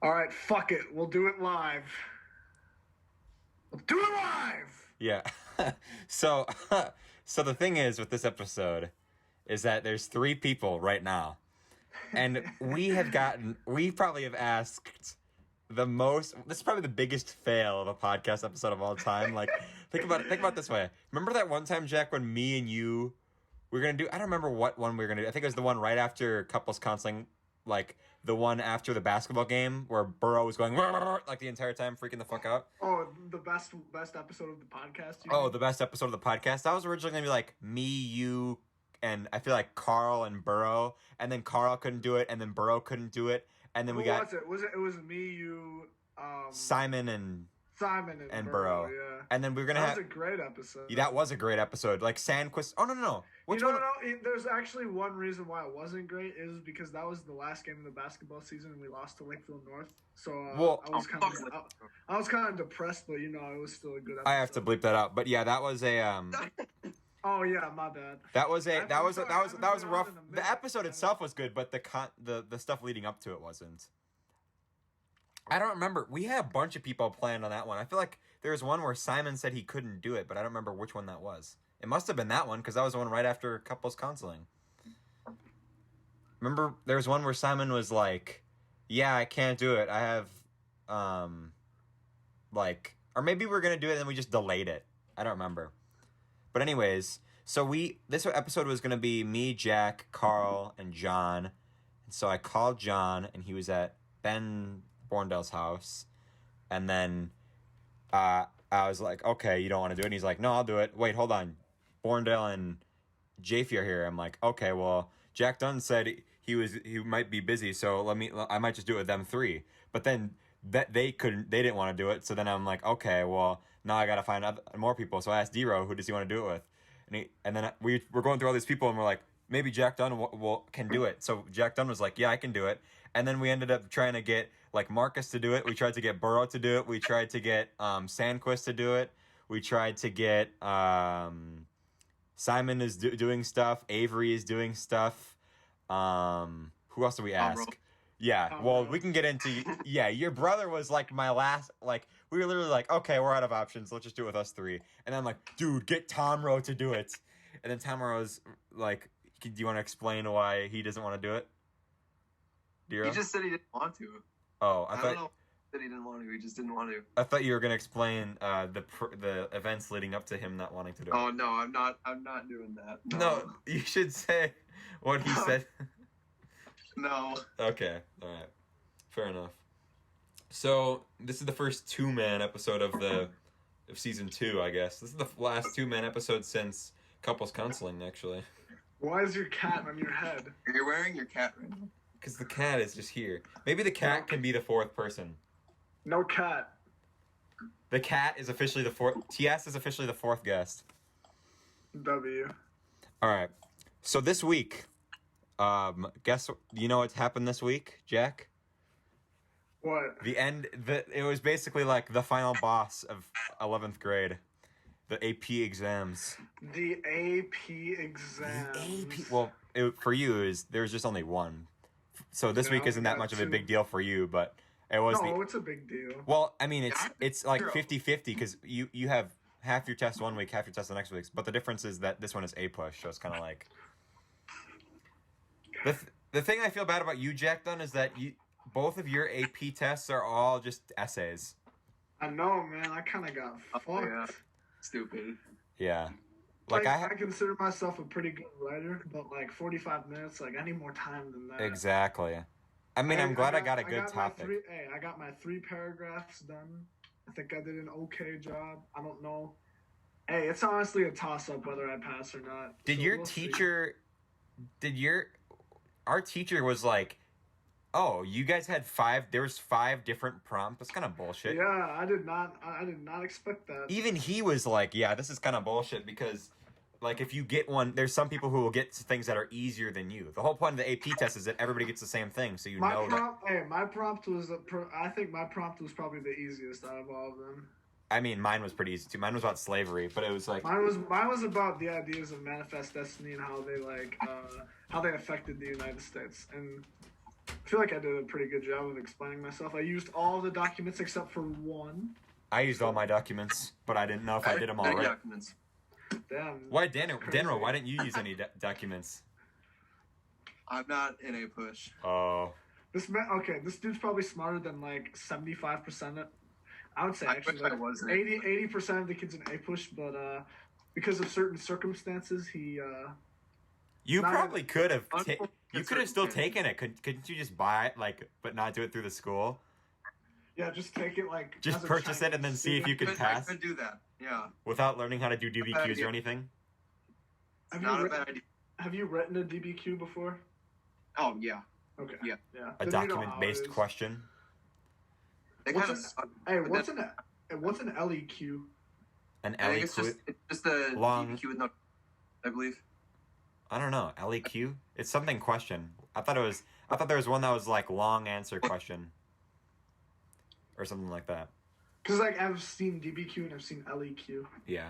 All right, fuck it. We'll do it live. We'll do it live! Yeah. So the thing is with this episode is that there's 3 people right now. And we probably have asked the most, this is probably the biggest fail of a podcast episode of all time. Like, think about it this way. Remember that one time, Jack, when me and you were going to do, I don't remember what one we were going to do. I think it was the one right after couples counseling, like the one after the basketball game where Burrow was going like the entire time, freaking the fuck out. Oh, the best episode of the podcast? The best episode of the podcast. That was originally going to be like me, you, and I feel like Carl and Burrow, and then Carl couldn't do it, and then Burrow couldn't do it, and then we got... It was me, you, Simon and Burrow, yeah. And then we were going to have... That was a great episode. Yeah, that was a great episode. Like Sandquist... Oh, no. Which one? No. There's actually one reason why it wasn't great is because that was the last game of the basketball season and we lost to Lakeville North. So I was kind of depressed, but it was still a good episode. I have to bleep that out. But yeah, that was a... Oh yeah, my bad. That was a rough... The episode itself was good, but the stuff leading up to it wasn't. I don't remember. We had a bunch of people planned on that one. I feel like there was one where Simon said he couldn't do it, but I don't remember which one that was. It must have been that one, because that was the one right after couples counseling. Remember, there was one where Simon was like, yeah, I can't do it. I have, or maybe we were going to do it and then we just delayed it. I don't remember. But anyways, so this episode was going to be me, Jack, Carl, and John. And so I called John, and he was at Ben Borndale's house. And then I was like, okay, you don't want to do it? And he's like, no, I'll do it. Wait, hold on. Borndale and Jaffe are here. I'm like, okay, well, Jack Dunn said he might be busy, so I might just do it with them 3. But then they didn't want to do it, so then I'm like, okay, well, now I gotta find more people. So I asked D-Row, who does he want to do it with? And then we're going through all these people, and we're like, maybe Jack Dunn can do it. So Jack Dunn was like, yeah, I can do it. And then we ended up trying to get like Marcus to do it. We tried to get Burrow to do it. We tried to get Sandquist to do it. We tried to get Simon is doing stuff. Avery is doing stuff. Who else did we ask? Yeah, well, we can get into... Yeah, your brother was like my last... Like, we were literally like, okay, we're out of options. Let's just do it with us 3. And then I'm like, dude, get Tom Rowe to do it. And then Tom Rowe's like, do you want to explain why he doesn't want to do it? He just said he didn't want to. Oh, I don't know that he didn't want to. He just didn't want to. I thought you were going to explain the events leading up to him not wanting to do it. Oh, no, I'm not doing that. No, you should say what he said. No. Okay, all right. Fair enough. So, this is the first 2-man episode of season 2, I guess. This is the last 2-man episode since couples counseling, actually. Why is your cat on your head? You're wearing your cat right now. Because the cat is just here. Maybe the cat can be the 4th person. No cat. The cat is officially the 4th... TS is officially the 4th guest. W. Alright. So this week... guess... You know what's happened this week, Jack? What? It was basically like the final boss of 11th grade. The AP exams. The AP exams. Well, for you, there's just only one. So this week isn't that much of a big deal for you, but it was... No, it's a big deal. Well, I mean, it's like 50-50 because you have half your test one week, half your test the next week. But the difference is that this one is A-push, so it's kind of like... The thing I feel bad about you, Jack, Dunn, is that both of your AP tests are all just essays. I know, man. I kind of got fucked. Yeah. Stupid. Yeah. Like I consider myself a pretty good writer, but like 45 minutes, like I need more time than that. Exactly. I mean, I'm glad I got a good topic. I got my 3 paragraphs done. I think I did an okay job. I don't know. Hey, it's honestly a toss-up whether I pass or not. Our teacher was like, oh, you guys had 5, there was 5 different prompts. That's kind of bullshit. Yeah, I did not expect that. Even he was like, yeah, this is kind of bullshit because, like, if you get one, there's some people who will get things that are easier than you. The whole point of the AP test is that everybody gets the same thing, so my prompt was, I think my prompt was probably the easiest out of all of them. I mean, mine was pretty easy too. Mine was about slavery, but it was like... Mine was about the ideas of manifest destiny and how they affected the United States. And I feel like I did a pretty good job of explaining myself. I used all the documents except for one. I used all my documents, but I didn't know if I did them all right. Documents. Damn. Why, Daniel, why didn't you use any documents? I'm not in a push. Oh. This dude's probably smarter than like 75% of, I would say actually like 80% of the kids in A push, but because of certain circumstances, he You probably could have. You could have still taken it. Couldn't you just buy it, like, but not do it through the school? Yeah, just take it like. Just purchase it and then see if you could pass. I could do that. Yeah. Without learning how to do DBQs or anything. Not a bad idea. Have you written a DBQ before? Oh yeah. Okay. Yeah. A document-based question. What's an LEQ? An LEQ. It's just a long DBQ with no, I believe. I don't know. LEQ? It's something question. I thought there was one that was like long answer question. Or something like that. Because like I've seen DBQ and I've seen LEQ. Yeah.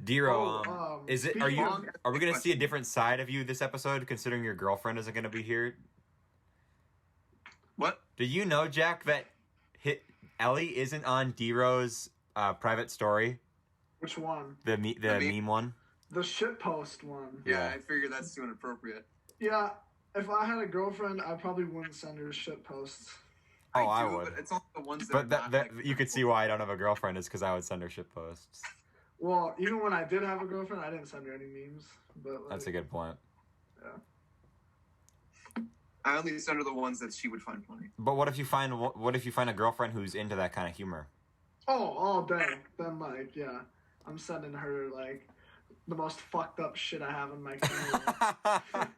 Dero, are we gonna see a different side of you this episode, considering your girlfriend isn't gonna be here? What? Do you know, Jack, that Ellie isn't on Dero's private story? Which one? The meme one? The shitpost one. Yeah, I figured that's too inappropriate. Yeah, if I had a girlfriend, I probably wouldn't send her shitposts. Oh, I would. But it's all the ones that. But you could see why I don't have a girlfriend is because I would send her shitposts. Well, even when I did have a girlfriend, I didn't send her any memes. But like, that's a good point. Yeah. I only send her the ones that she would find funny. But what if you find a girlfriend who's into that kind of humor? Oh, all day. Then like, yeah, I'm sending her like the most fucked up shit I have in my camera.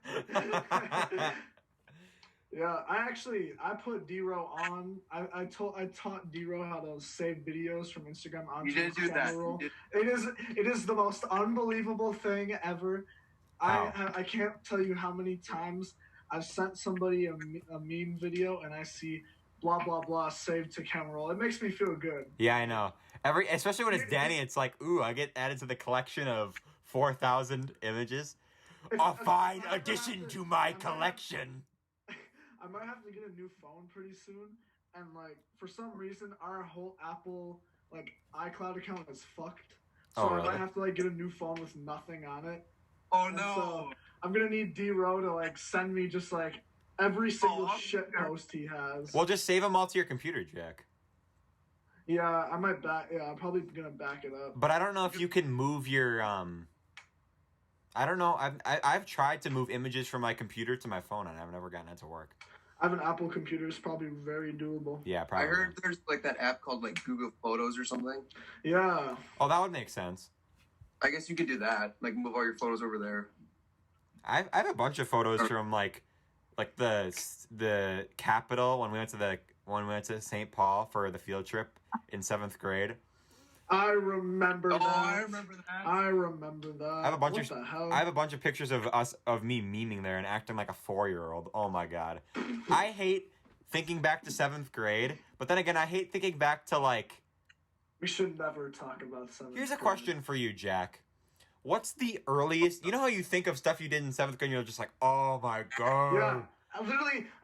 Yeah, I put Dero on. I taught Dero how to save videos from Instagram onto his camera roll. It is the most unbelievable thing ever. I can't tell you how many times I've sent somebody a meme video and I see blah blah blah saved to camera roll. It makes me feel good. Yeah, I know. Especially when it's Danny, it's like, ooh, I get added to the collection of 4,000 images. A fine addition to my collection. I might have to get a new phone pretty soon, and like for some reason our whole Apple like iCloud account is fucked. So really? I might have to like get a new phone with nothing on it. Oh no! So I'm gonna need Dero to like send me just like every single shit post he has. Well, just save them all to your computer, Jack. Yeah, I might I'm probably gonna back it up. But I don't know if you can move your I don't know. I've tried to move images from my computer to my phone, and I've never gotten it to work. I have an Apple computer. It's probably very doable. Yeah, probably. I heard there's like that app called like Google Photos or something. Yeah. Oh, that would make sense. I guess you could do that. Like move all your photos over there. I have a bunch of photos from like the Capitol when we went to St. Paul for the field trip in 7th grade. I remember that. I remember that. I remember that. I have a bunch of pictures of me memeing there and acting like a 4-year-old. Oh my god. I hate thinking back to 7th grade, but then again I hate thinking back to like we should never talk about 7th grade. Here's a question for you, Jack. What's the earliest, you know how you think of stuff you did in 7th grade and you're just like, "Oh my god." Yeah.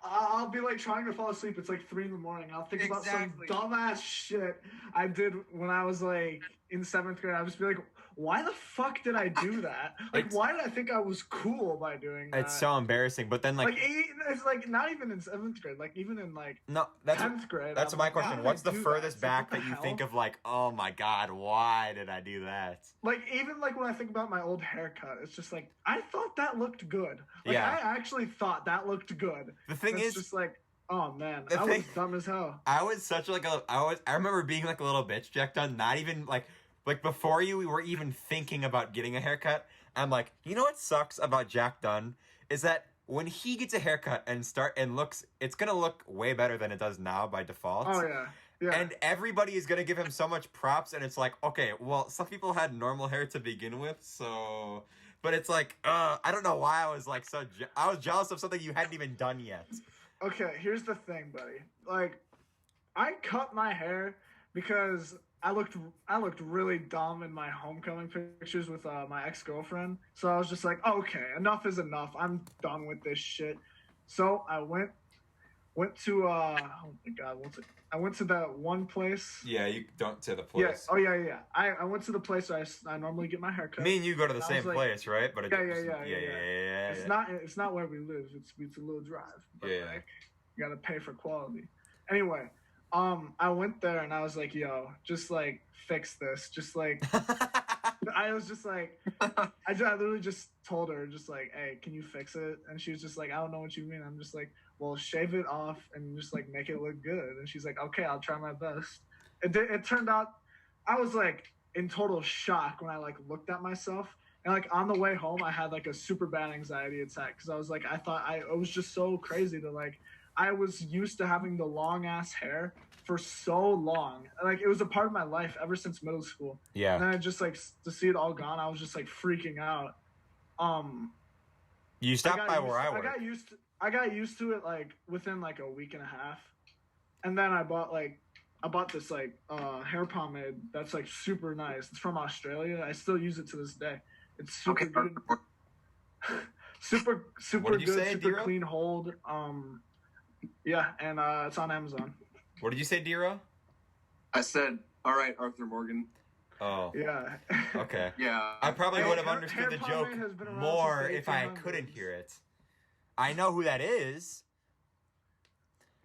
I'll be like trying to fall asleep. It's like 3 a.m. I'll think about some dumbass shit I did when I was like in 7th grade. I'll just be like, why the fuck did I do that? Like, why did I think I was cool by doing that? It's so embarrassing. But then like it's like not even in 7th grade. Like even in like 10th grade. That's my question. What's the furthest back that you think of like, oh my god, why did I do that? Like even like when I think about my old haircut, it's just like I thought that looked good. Like yeah. I actually thought that looked good. The thing is just like, oh man, I was dumb as hell. I was such like I remember being like a little bitch, Jack Dunn, not even like before we were even thinking about getting a haircut. I'm like, you know what sucks about Jack Dunn is that when he gets a haircut and looks, it's gonna look way better than it does now by default. Oh yeah. Yeah. And everybody is gonna give him so much props, and it's like, okay, well, some people had normal hair to begin with, so. But it's like, I don't know why I was like I was jealous of something you hadn't even done yet. Okay, here's the thing, buddy. Like, I cut my hair because I looked really dumb in my homecoming pictures with my ex-girlfriend. So I was just like, okay, enough is enough. I'm done with this shit. So I went to oh my god, what's it? I went to that one place. Yeah, you don't say the place. Yeah. Oh yeah. I went to the place where I normally get my haircut. Me and you go to the same place, right? But yeah. It's not where we live. It's a little drive. But like, you gotta pay for quality. Anyway, I went there and I was like, yo, just like fix this. Just like I was just like I literally just told her just like, hey, can you fix it? And she was just like, I don't know what you mean. I'm just like, well, shave it off and just like make it look good. And she's like, okay, I'll try my best. It turned out, I was like in total shock when I like looked at myself. And like on the way home, I had like a super bad anxiety attack because I was like, it was just so crazy to like, I was used to having the long ass hair for so long. Like it was a part of my life ever since middle school. Yeah. And then I just like to see it all gone, I was just like freaking out. You stopped by where I work. I got used to it like within like a week and a half, and then I bought this like hair pomade that's like super nice. It's from Australia. I still use it to this day. It's super good. super good, say, super Dero? clean hold. Yeah, and it's on Amazon. What did you say, Dero? I said, all right, Arthur Morgan. Oh. Yeah. Okay. Yeah. I probably would have understood the joke more if I couldn't hear it. I know who that is.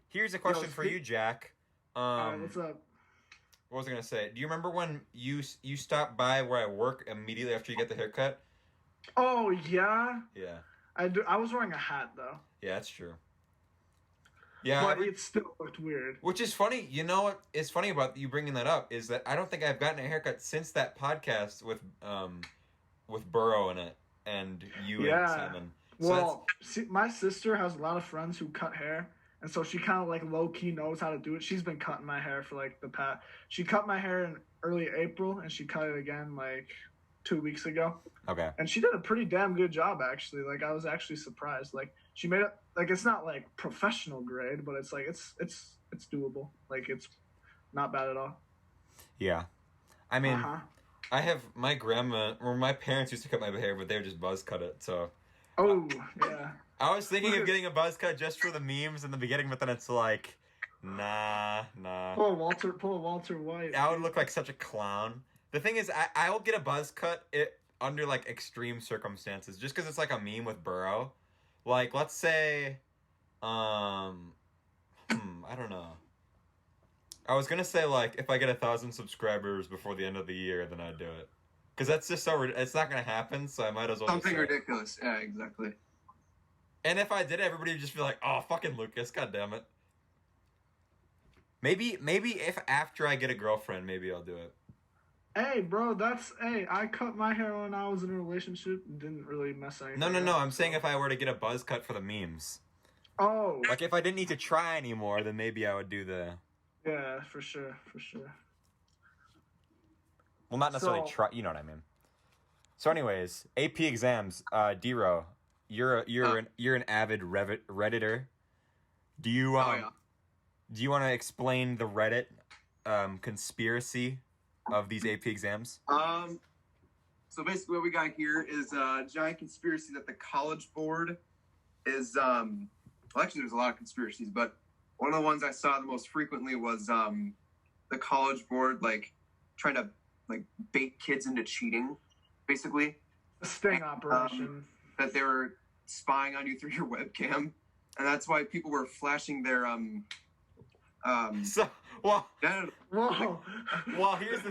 Here's a question for you, Jack. What's up? What was I gonna say? Do you remember when you stopped by where I work immediately after you get the haircut? Oh yeah. Yeah. I do. I was wearing a hat though. Yeah, that's true. Yeah, but it still looked weird. Which is funny. You know what is funny about you bringing that up is that I don't think I've gotten a haircut since that podcast with Burrow in it and you and Simon. So well, see, my sister has a lot of friends who cut hair, and so she kind of like low key knows how to do it. She's been cutting my hair for like the past. She cut my hair in early April, and she cut it again like 2 weeks ago. Okay. And she did a pretty damn good job actually. Like I was actually surprised. Like she made it like it's not like professional grade, but it's like it's doable. Like it's not bad at all. Yeah. I mean, I have my grandma or my parents used to cut my hair, but they would just buzz cut it. So. Oh yeah. I was thinking of getting a buzz cut just for the memes in the beginning, but then it's like, nah. Pull a Walter White. I would look like such a clown. The thing is, I'll get a buzz cut under like extreme circumstances, just because it's like a meme with Burrow. Like, let's say, I don't know. I was gonna say like if I get 1,000 subscribers before the end of the year, then I'd do it. Because that's just so it's not gonna happen, so I might as well. Something ridiculous. Yeah, exactly. And if I did, everybody would just be like, "Oh, fucking Lukas, god damn it." Maybe if after I get a girlfriend, maybe I'll do it. Hey, bro, I cut my hair when I was in a relationship and didn't really mess anything up. No. I'm saying if I were to get a buzz cut for the memes. Oh. Like if I didn't need to try anymore, then maybe I would do the. Yeah, for sure. Well, not necessarily try. You know what I mean. So, anyways, AP exams. Dero, you're an avid Redditor. Do you do you want to explain the Reddit conspiracy of these AP exams? So basically, what we got here is a giant conspiracy that the College Board is. Well, actually, there's a lot of conspiracies, but one of the ones I saw the most frequently was the College Board like trying to like bait kids into cheating, basically. A sting operation. That they were spying on you through your webcam, and that's why people were flashing their Well, whoa. Well, here's the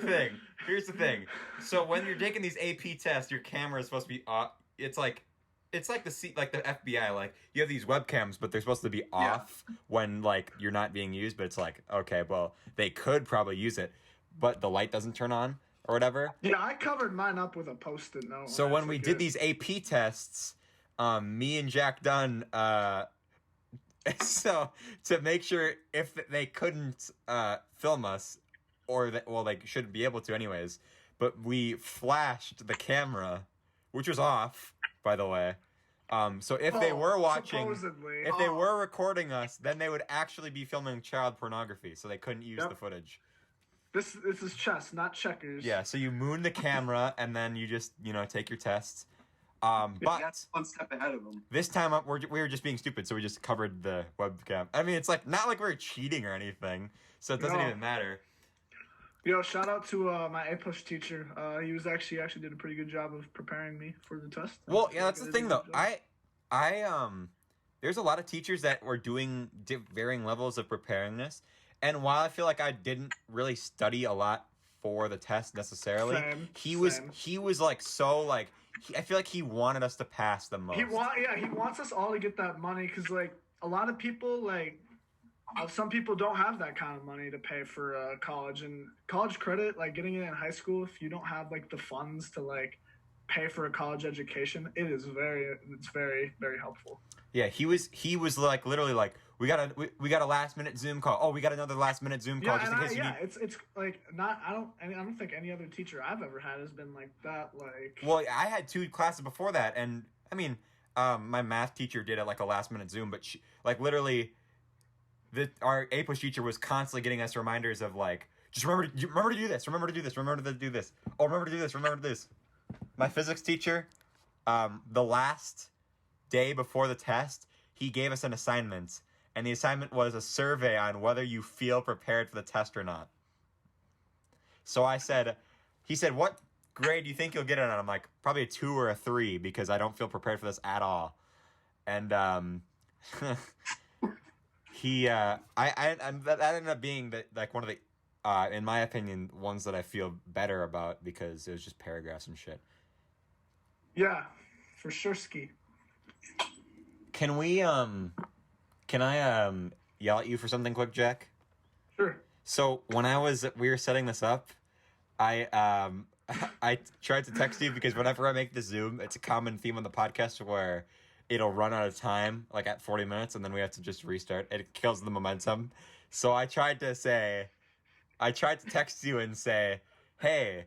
thing. So when you're taking these AP tests, your camera is supposed to be off. It's like the FBI. Like you have these webcams, but they're supposed to be off when like you're not being used. But it's like, okay, well, they could probably use it, but the light doesn't turn on or whatever. Yeah, I covered mine up with a Post-it note. So when we did these AP tests, me and Jack Dunn, so to make sure if they couldn't film us, or they shouldn't be able to anyways, but we flashed the camera, which was off, by the way. So if they were watching, if they were recording us, then they would actually be filming child pornography, so they couldn't use the footage. This is chess, not checkers. Yeah, so you moon the camera, and then you just, take your tests. But that's one step ahead of them. This time we were just being stupid, so we just covered the webcam. I mean, it's like not like we were cheating or anything, so it doesn't even matter. Yo, shout out to my A-push teacher. He was actually did a pretty good job of preparing me for the test. Well, yeah, that's the thing though. There's a lot of teachers that were doing varying levels of preparingness, and while I feel like I didn't really study a lot for the test necessarily, he was like so like I feel like he wanted us to pass the most. He wants us all to get that money because like a lot of people like. Some people don't have that kind of money to pay for college, and college credit, like getting it in high school, if you don't have like the funds to like pay for a college education, it's very, very helpful. Yeah, he was like literally like we got a last minute Zoom call. Oh, we got another last minute Zoom call just in case you need. It's like not I don't think any other teacher I've ever had has been like that. Like, well, I had 2 classes before that, and I mean, my math teacher did it like a last minute Zoom, but she like literally. Our A-push teacher was constantly getting us reminders of like, just remember to do this, remember to do this, remember to do this, oh, remember to do this, remember to do this. My physics teacher, the last day before the test, he gave us an assignment, and the assignment was a survey on whether you feel prepared for the test or not. So he said, what grade do you think you'll get it on? I'm like, probably a 2 or a 3 because I don't feel prepared for this at all. And that ended up being like one of the, in my opinion, ones that I feel better about because it was just paragraphs and shit. Yeah, for sure, ski. Can I yell at you for something quick, Jack? Sure. So when we were setting this up, I tried to text you because whenever I make the Zoom, it's a common theme on the podcast where it'll run out of time, like at 40 minutes, and then we have to just restart. It kills the momentum. So I tried to text you and say, hey,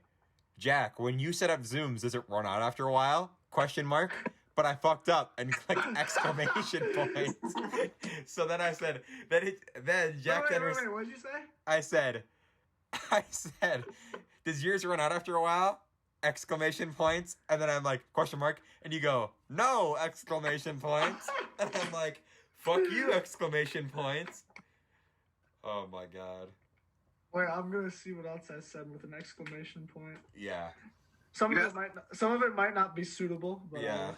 Jack, when you set up Zooms, does it run out after a while? ? But I fucked up and clicked exclamation point. So then I said, then Jack... Wait, what did you say? I said, does yours run out after a while? Exclamation points, and then I'm like, ? And you go, no, exclamation points. And I'm like, fuck you, exclamation points. Oh my god. Wait, I'm gonna see what else I said with an exclamation point. Yeah. Some of it might not be suitable, but yeah.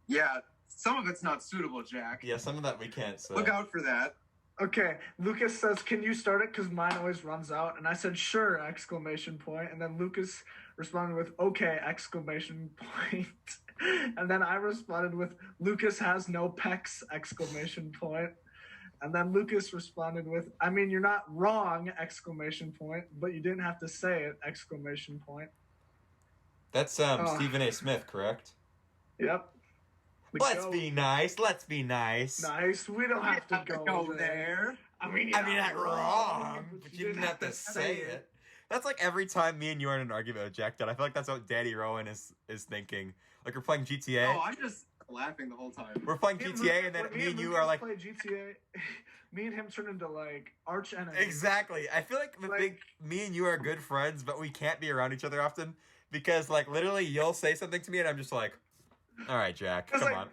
Yeah, some of it's not suitable, Jack. Yeah, some of that we can't say. Look out for that. Okay, Lucas says, can you start it? Because mine always runs out. And I said, sure, exclamation point. And then Lucas responded with, okay, exclamation point. And then I responded with, Lucas has no pecs, exclamation point. And then Lucas responded with, I mean, you're not wrong, exclamation point, but you didn't have to say it, exclamation point. That's Stephen A. Smith, correct? Yep. Let's be nice. Nice. We don't have to go there. I mean, not wrong, but you didn't have to say it. That's like every time me and you are in an argument with Jack, I feel like that's what Daddy Rowan is thinking. Like we're playing GTA. Oh, I'm just laughing the whole time. We're playing GTA, and then me and you are like... play GTA, me and him turn into like arch enemies. Exactly. I feel like me and you are good friends, but we can't be around each other often because like literally you'll say something to me and I'm just like, all right, Jack, come on.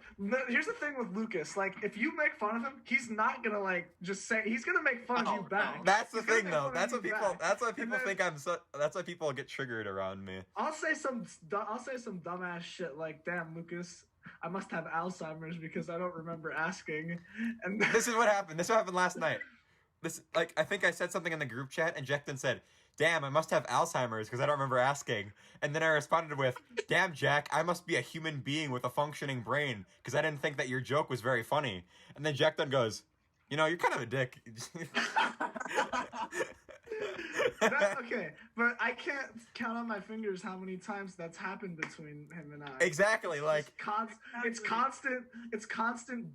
Here's the thing with Lucas. Like, if you make fun of him, he's not gonna like just say. He's gonna make fun of you back. No. That's the thing, though. That's what people. That's why people think I'm so. That's why people get triggered around me. I'll say some dumbass shit like, "Damn, Lucas, I must have Alzheimer's because I don't remember asking." And this is what happened. This is what happened last night. I think I said something in the group chat, and Jack then said, "Damn, I must have Alzheimer's because I don't remember asking." And then I responded with, "Damn, Jack, I must be a human being with a functioning brain because I didn't think that your joke was very funny." And then Jack then goes, "You know, you're kind of a dick." Okay, but I can't count on my fingers how many times that's happened between him and I. Exactly, like it's constant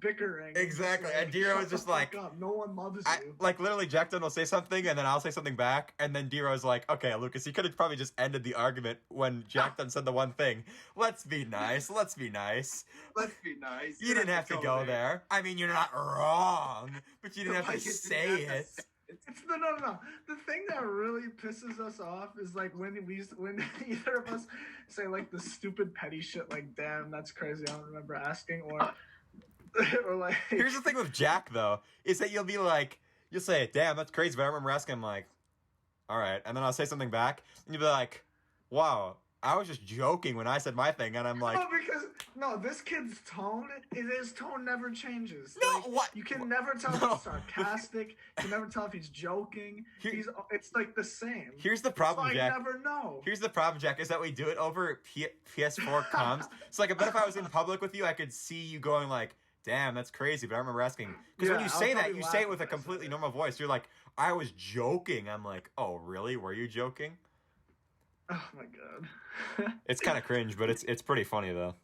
bickering. Exactly, and Dero is just like, no one loves you. Like literally, Jackson will say something, and then I'll say something back, and then Dero's like, "Okay, Lucas, you could have probably just ended the argument when Jackson said the one thing. Let's be nice. Let's be nice. Let's be nice. You didn't have to go there. I mean, you're not wrong, but you didn't have to say it." No. The thing that really pisses us off is like when either of us say like the stupid petty shit like "damn, that's crazy, I don't remember asking," or like. Here's the thing with Jack though, is that you'll say "damn, that's crazy," but I remember asking him like, "all right," and then I'll say something back, and you'll be like, "Wow, I was just joking when I said my thing," and I'm like, this kid's tone, his tone never changes. No, like, what? You can never tell if he's sarcastic. You can never tell if he's joking. It's like the same. Here's the problem, so Jack. I never know. Here's the problem, Jack, is that we do it over PS4 comms. So like, I bet if I was in public with you, I could see you going like, "Damn, that's crazy," but I remember asking, because when you say that, you say it with a completely normal voice. You're like, "I was joking." I'm like, "Oh, really? Were you joking?" Oh my god. It's kind of cringe, but it's pretty funny though.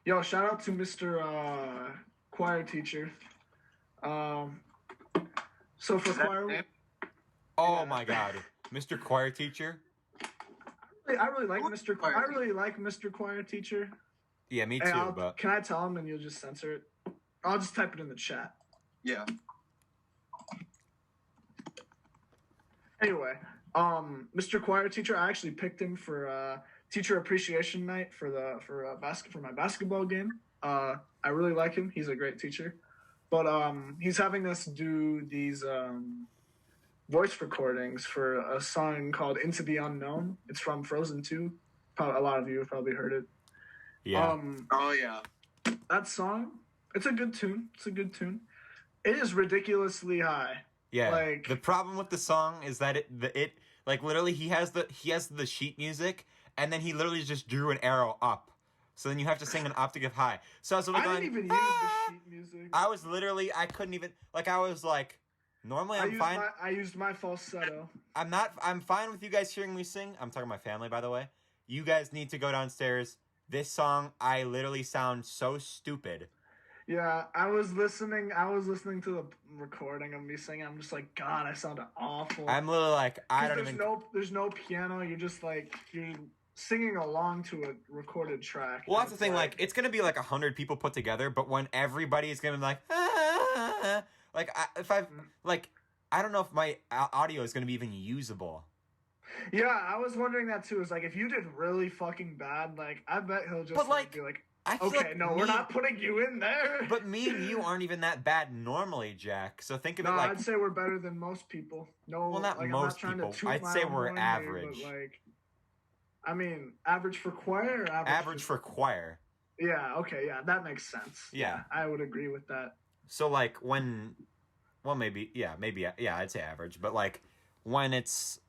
Yo, shout out to Mr. Choir teacher. So for choir. Oh my god, Mr. Choir teacher. I really like Mr. I really like Mr. Choir teacher. Yeah, me too. But can I tell him and you'll just censor it? I'll just type it in the chat. Yeah. Anyway, Mr. Choir teacher, I actually picked him for teacher appreciation night for my basketball game. I really like him. He's a great teacher. But he's having us do these voice recordings for a song called "Into the Unknown." It's from Frozen 2. A lot of you have probably heard it. Yeah. Oh yeah. That song, it's a good tune. It is ridiculously high. Yeah. Like, the problem with the song is that it like literally he has the sheet music and then he literally just drew an arrow up. So then you have to sing an octave high. So I was literally I didn't even use the sheet music. I couldn't even like I was like normally I'm fine. I used my falsetto. I'm fine with you guys hearing me sing. I'm talking to my family, by the way. You guys need to go downstairs. This song, I literally sound so stupid. Yeah, I was listening to the recording of me singing. I'm just like, God, I sound awful. I'm literally like, there's no piano. You're just like, you're singing along to a recorded track. Well, that's the thing. Like, it's gonna be like 100 people put together, but when everybody is gonna be like, like, I don't know if my audio is gonna be even usable. Yeah, I was wondering that too. It's like, if you did really fucking bad, like, I bet he'll just be like, okay, no, we're not putting you in there. But me and you aren't even that bad normally, Jack. So think of it like... I'd say we're better than most people. No, well, not most people. I'd say we're average. But like, I mean, average for choir or average for choir. Yeah, okay, yeah, that makes sense. Yeah. I would agree with that. So like when... Well, maybe, I'd say average. But like when it's...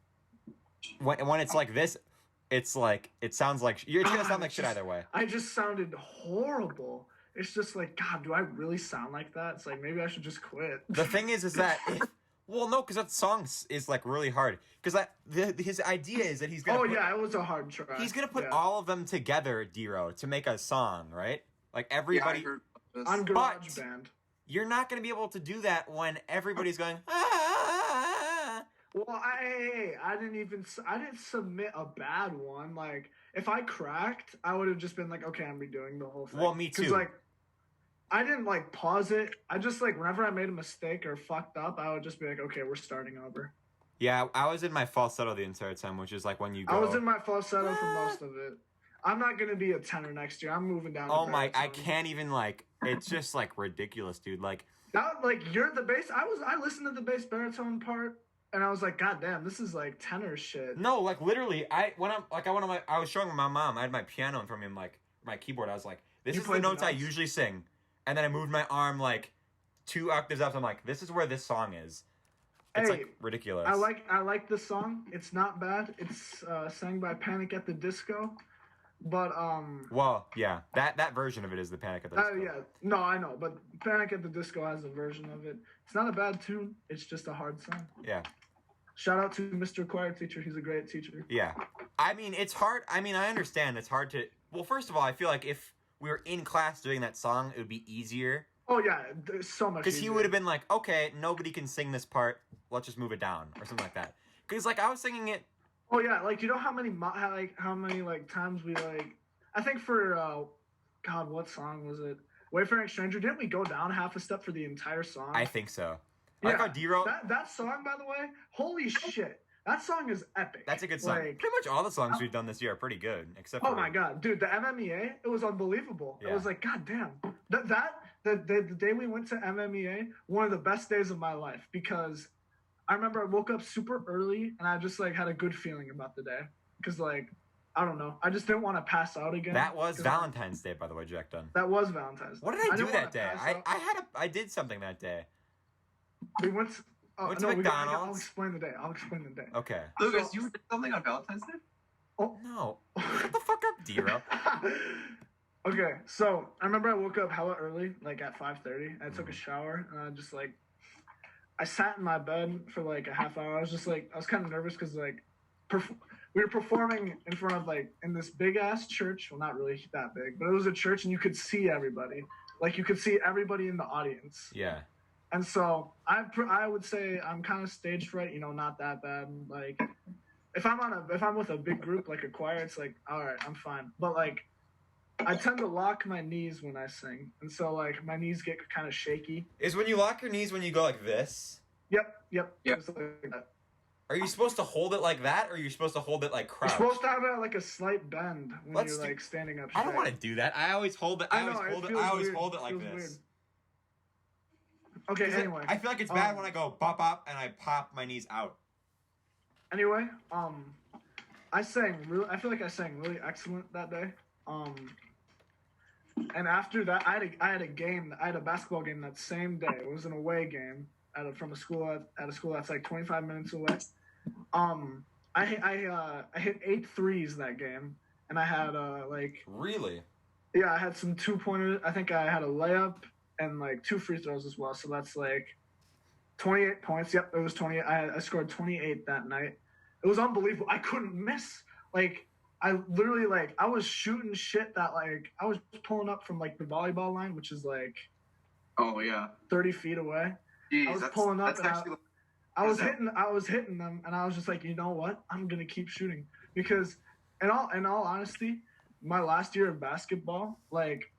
When it's like this... It's like, it sounds like, it's going to sound like shit either way. I just sounded horrible. It's just like, God, do I really sound like that? It's like, maybe I should just quit. The thing is that, well, no, because that song is like really hard. Because his idea is that he's going to it was a hard try. He's going to put all of them together, Dero, to make a song, right? Like everybody. Yeah, on GarageBand. You're not going to be able to do that when everybody's going, Well, I didn't submit a bad one. Like, if I cracked, I would have just been like, okay, I'm redoing the whole thing. Well, me too. Because, like, I didn't, like, pause it. I just, like, whenever I made a mistake or fucked up, I would just be like, okay, we're starting over. Yeah, I was in my falsetto the entire time, which is, like, when you go... I was in my falsetto for most of it. I'm not going to be a tenor next year. I'm moving down to baritone. I can't even, like... It's just, like, ridiculous, dude. Like... That, like, you're the bass... I listened to the bass baritone part... And I was like, God damn, this is like tenor shit. No, like literally, I was showing my mom. I had my piano in front of me, like my keyboard. I was like, this is the notes I usually sing. And then I moved my arm like 2 octaves up. I'm like, this is where this song is. It's like ridiculous. I like the song. It's not bad. It's sang by Panic at the Disco. But well, yeah, that version of it is the Panic at the Disco. Yeah, no, I know, but Panic at the Disco has a version of it. It's not a bad tune. It's just a hard song. Yeah. Shout out to Mr. Choir teacher. He's a great teacher. Yeah. I mean, it's hard. I mean, I understand it's hard to... Well, first of all, I feel like if we were in class doing that song, it would be easier. Oh, yeah. There's so much Because he would have been like, okay, nobody can sing this part. Let's just move it down. Or something like that. Because, like, I was singing it... Oh, yeah. Like, you know how many times we, like... I think for... God, what song was it? Wayfaring Stranger. Didn't we go down half a step for the entire song? I think so. I like how D-Ro... That song, by the way, holy shit. That song is epic. That's a good song. Pretty much all the songs we've done this year are pretty good, except for... Oh my god, dude, the MMEA, it was unbelievable. Yeah. It was like, god damn. The day we went to MMEA, one of the best days of my life, because I remember I woke up super early and I just like had a good feeling about the day. Because like, I don't know, I just didn't want to pass out again. That was Valentine's Day, by the way, Jack Dunn. That was Valentine's Day. What did I do that day? I did something that day. We went to... went to McDonald's. I'll explain the day. Okay. Lucas, you did something on Valentine's Day? Oh. No. Shut the fuck up, D-Ro. Okay, so I remember I woke up hella early, like at 5:30. I took a shower, and I just like... I sat in my bed for like a half hour. I was kind of nervous because like... we were performing in front of like... in this big-ass church. Well, not really that big, but it was a church, and you could see everybody. Like, you could see everybody in the audience. Yeah. And so I would say I'm kind of stage fright, you know, not that bad. Like if I'm with a big group like a choir, it's like, all right, I'm fine. But like I tend to lock my knees when I sing, and so like my knees get kind of shaky. Is when you lock your knees when you go like this? Yep. Like that. Are you supposed to hold it like that, or are you supposed to hold it like crouched? You're supposed to have like a slight bend when you're like standing up straight. I don't want to do that. I always hold it. I always hold it like this. Weird. Okay, anyway. I feel like it's bad when I go bop bop and I pop my knees out. Anyway, I feel like I sang really excellent that day. And after that, I had a basketball game that same day. It was an away game at a school that's like 25 minutes away. I hit 8 threes that game, and I had like... Really? Yeah, I had some 2-pointers. I think I had a layup and like 2 free throws as well. So that's like 28 points. Yep, it was 28. I scored 28 that night. It was unbelievable. I couldn't miss. Like, I literally, like, I was shooting shit that, like, I was pulling up from, like, the volleyball line, which is, like, 30 feet away. Jeez, I was pulling up, and I was hitting them, and I was just like, you know what? I'm going to keep shooting. Because, in all honesty, my last year of basketball, like,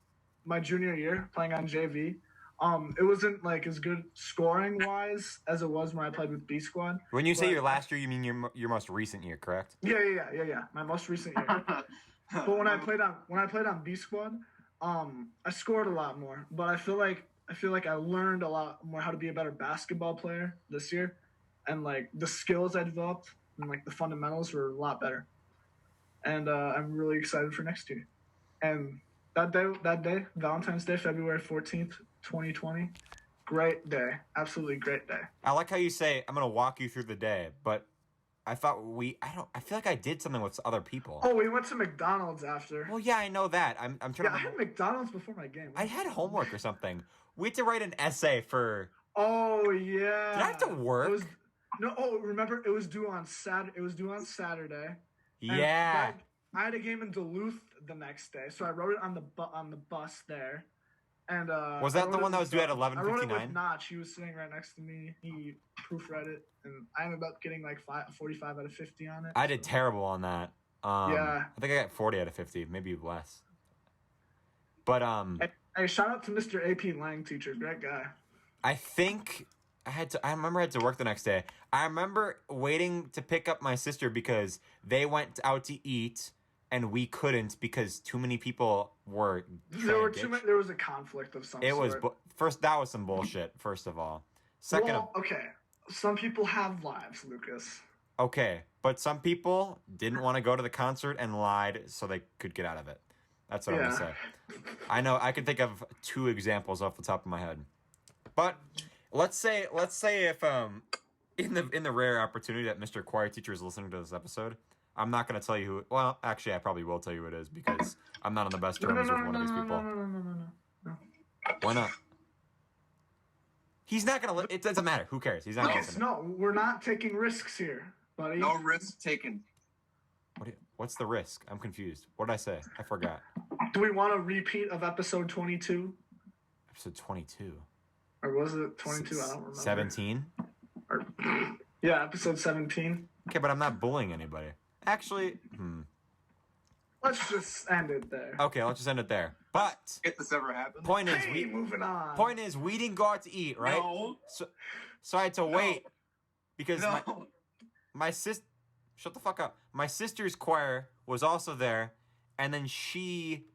my junior year, playing on JV, it wasn't, like, as good scoring-wise as it was when I played with B Squad. When you say your last year, you mean your most recent year, correct? Yeah. My most recent year. But when I played on B Squad, I scored a lot more. But I feel like I learned a lot more how to be a better basketball player this year, and like the skills I developed and like the fundamentals were a lot better. And I'm really excited for next year. And that day, Valentine's Day, February 14th, 2020, great day, absolutely great day. I like how you say I'm gonna walk you through the day, but I thought I feel like I did something with other people. Oh, we went to McDonald's after. Well, yeah, I know that. I'm trying to. I had McDonald's before my game. I had homework or something. We had to write an essay for. Oh yeah. Did I have to work? Remember it was due on Saturday. Yeah. I had a game in Duluth the next day, so I wrote it on the bus there. And was that the one that was due at 11:59? I wrote it with Notch. He was sitting right next to me. He proofread it, and I ended up getting like 45 out of 50 on it. I did terrible on that. Yeah. I think I got 40 out of 50, maybe less. But Hey, shout out to Mr. AP Lang teacher, great guy. I remember I had to work the next day. I remember waiting to pick up my sister because they went out to eat and we couldn't because too many people were. There was a conflict of some sort. That was some bullshit. First of all, okay. Some people have lives, Lucas. Okay, but some people didn't want to go to the concert and lied so they could get out of it. That's what I'm gonna say. I know I can think of 2 examples off the top of my head, but let's say if in the rare opportunity that Mr. Choir Teacher is listening to this episode, I'm not going to tell you who... Well, actually, I probably will tell you who it is because I'm not on the best terms with one of these people. No. Why not? He's not going to... It doesn't matter. Who cares? He's not going to... No, we're not taking risks here, buddy. No risk taken. What's the risk? I'm confused. What did I say? I forgot. Do we want a repeat of episode 22? Episode 22? Or was it 22? I don't remember. 17? Yeah, episode 17. Okay, but I'm not bullying anybody. Actually, Let's just end it there. Okay, let's just end it there. But if this ever happened. Point is, moving on. Point is, we didn't go out to eat, right? No. So I had to wait because No. my sis. Shut the fuck up. My sister's choir was also there, and then she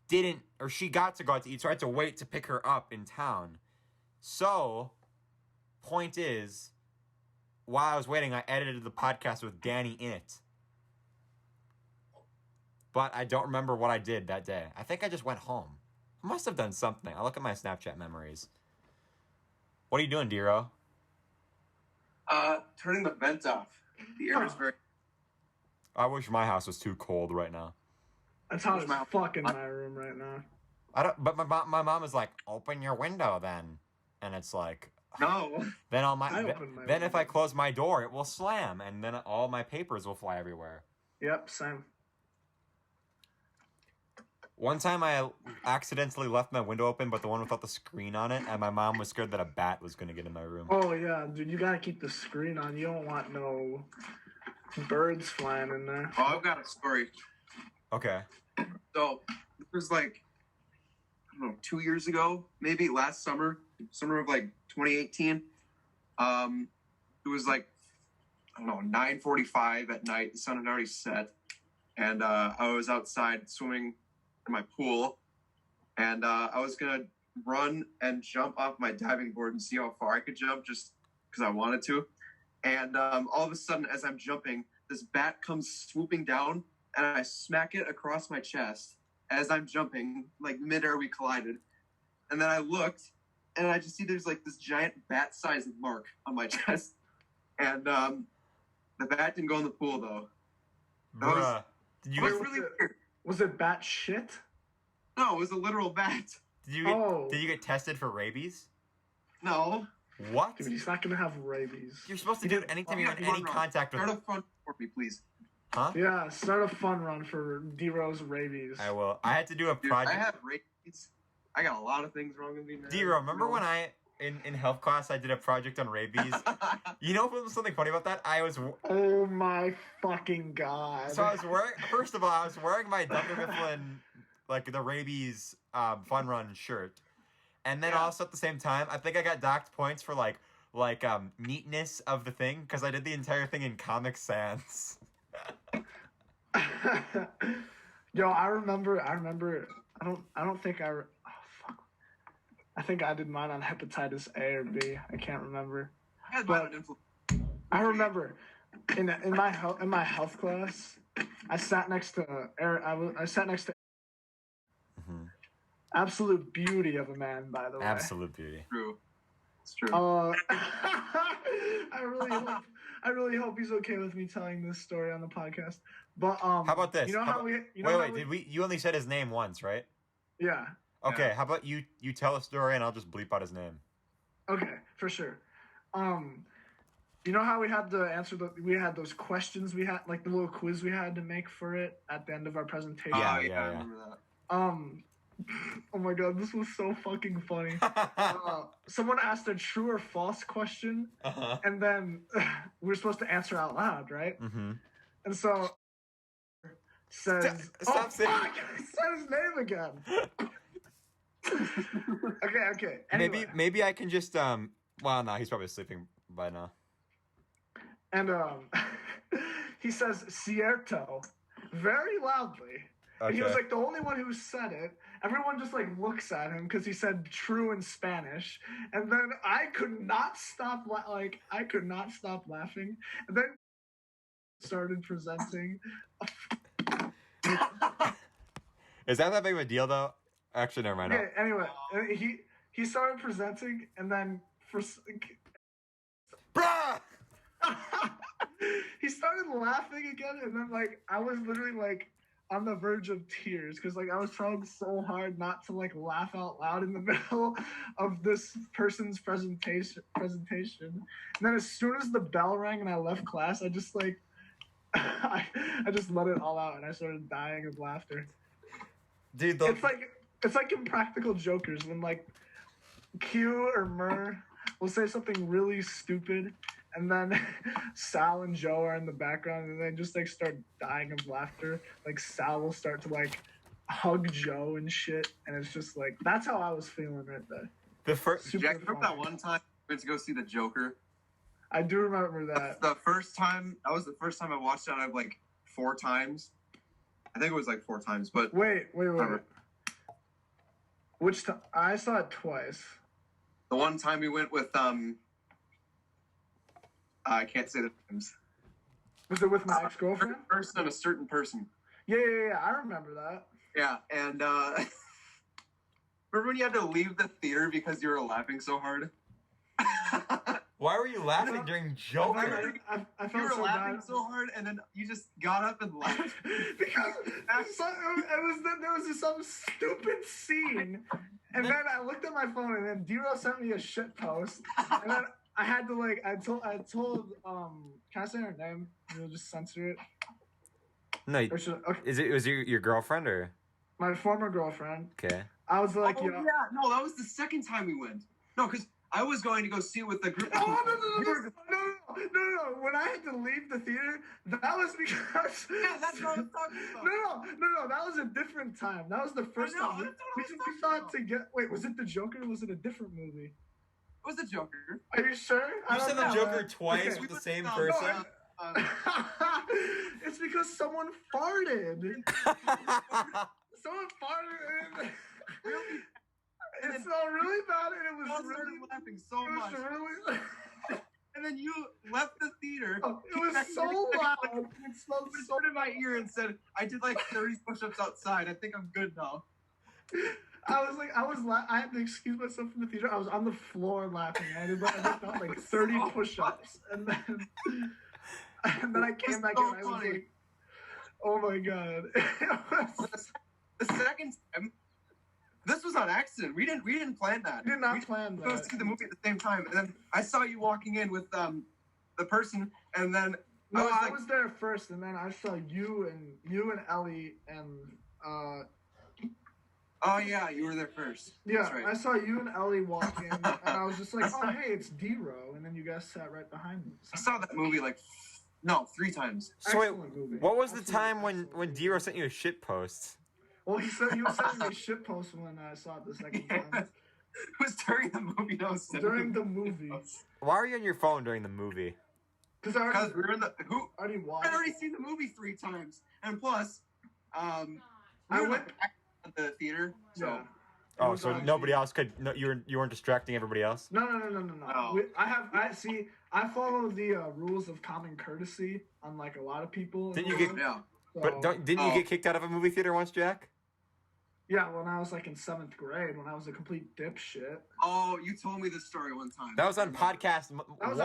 got to go out to eat, so I had to wait to pick her up in town. So, point is, while I was waiting, I edited the podcast with Danny in it. But I don't remember what I did that day. I think I just went home. I must have done something. I look at my Snapchat memories. What are you doing, Dero? Turning the vent off. The air is very... I wish my house was too cold right now. That's how it's fucking my room right now. But my mom is like, open your window then. And it's like... No. Then if I close my door, it will slam. And then all my papers will fly everywhere. Yep, same. One time I accidentally left my window open, but the one without the screen on it, and my mom was scared that a bat was going to get in my room. Oh, yeah, dude, you got to keep the screen on. You don't want no birds flying in there. Oh, I've got a story. Okay. So, it was like, I don't know, 2 years ago, maybe last summer of like 2018. It was like, I don't know, 9:45 at night. The sun had already set. And I was outside swimming in my pool, and I was gonna run and jump off my diving board and see how far I could jump, just because I wanted to. And all of a sudden, as I'm jumping, this bat comes swooping down, and I smack it across my chest as I'm jumping. Like midair, we collided, and then I looked, and I just see there's like this giant bat-sized mark on my chest, and the bat didn't go in the pool though. Bruh. Was it bat shit? No, it was a literal bat. Did you get tested for rabies? No. What? Dude, he's not gonna have rabies. You're supposed to do it anytime you're in any contact with... Start a fun for me, please. Huh? Yeah, start a fun run for D-Ro's rabies. I will. I had to do a project... I have rabies. I got a lot of things wrong with me now. D-Ro, remember when in health class, I did a project on rabies? You know what was something funny about that? Oh my fucking god. So first of all, I was wearing my Dr. Mifflin, like the rabies fun run shirt. And then also at the same time, I think I got docked points for like neatness of the thing, because I did the entire thing in Comic Sans. Yo, I remember, I think I did mine on hepatitis A or B. I can't remember. I remember in my health class, I sat next to Mm-hmm. Absolute beauty of a man, by the way. Absolute beauty. True. It's true. I really hope he's okay with me telling this story on the podcast. But how about this? You know you only said his name once, right? Yeah. Okay, Yeah. how about you tell a story and I'll just bleep out his name. Okay, for sure. You know how we had to answer we had those questions we had, like the little quiz we had to make for it at the end of our presentation? Yeah. I remember that. Oh my god, this was so fucking funny. Someone asked a true or false question, and then we were supposed to answer out loud, right? Mm-hmm. And so says, Stop saying. Fuck! I said his name again. Okay. Anyway. Maybe I can just well, no, he's probably sleeping by now. And he says cierto very loudly. Okay. And he was like the only one who said it. Everyone just like looks at him because he said true in Spanish. And then I could not stop laughing. And then started presenting. Is that big of a deal though? Actually, never mind. Okay, anyway, he started presenting, and then Bruh! he started laughing again, and then like I was literally like on the verge of tears because like I was trying so hard not to like laugh out loud in the middle of this person's presentation. And then as soon as the bell rang and I left class, I just like I just let it all out and I started dying of laughter. Dude, it's like in Practical Jokers when like Q or Murr will say something really stupid and then Sal and Joe are in the background, and they just like start dying of laughter. Like Sal will start to like hug Joe and shit, and it's just like that's how I was feeling right there. The first Jack, remember that one time we went to go see the Joker? I do remember that. The first time I watched it. I've like 4 times. I think it was like 4 times, but wait. Which time? I saw it twice. The one time we went with I can't say the names. Was it with my ex-girlfriend? A certain person. Yeah. I remember that. Yeah, and remember when you had to leave the theater because you were laughing so hard? Why were you laughing during Joker? I felt you were so laughing bad. so hard, and then you just got up and laughed. Because there was some stupid scene, and then I looked at my phone, and then D-Ro sent me a shit post, and then I had to like I told can I say her name? You'll just censor it. No, Okay. was it your girlfriend or My former girlfriend. okay? I was like, no, that was the second time we went. No, because I was going to go see it with the group. No. When I had to leave the theater, that was because. Yeah, that's what I was talking about. No. That was a different time. That was the first time. We thought to get. Wait, was it the Joker or was it a different movie? It was the Joker. Are you sure? You said the Joker twice with the same person. It's because someone farted. Someone farted. Really? It smelled really bad, and it was I started laughing so much. Really... and then you left the theater. Oh, it was so loud. It smelled so in my ear and said, "I did like 30 push-ups outside. I think I'm good now." I had to excuse myself from the theater. I was on the floor laughing. I did like 30 push-ups, and then I came back and I was like, "Oh my god!" The second time, this was on accident. We didn't plan that. We did not plan that. We go see the movie at the same time, and then I saw you walking in with the person, and then I was there first, and then I saw you and Ellie and. Oh yeah, you were there first. Yeah, that's right. I saw you and Ellie walk in, and I was just like, "Oh hey, it's D-Ro," and then you guys sat right behind me. I saw that movie 3 times. So wait, what was the time when D-Ro sent you a shit post? Well, he was sending me a shit post when I saw it the second time. It was during the movie. During the movie. Why are you on your phone during the movie? Because we were in the already watched. I'd already seen the movie 3 times, and plus, I went back to the theater. So. Yeah. Oh, so nobody else could. No, you weren't distracting everybody else. No. I follow the rules of common courtesy, unlike a lot of people. Didn't you get? Yeah. But didn't you get kicked out of a movie theater once, Jack? Yeah, when I was like in 7th grade, when I was a complete dipshit. Oh, you told me this story one time. That was on podcast one. That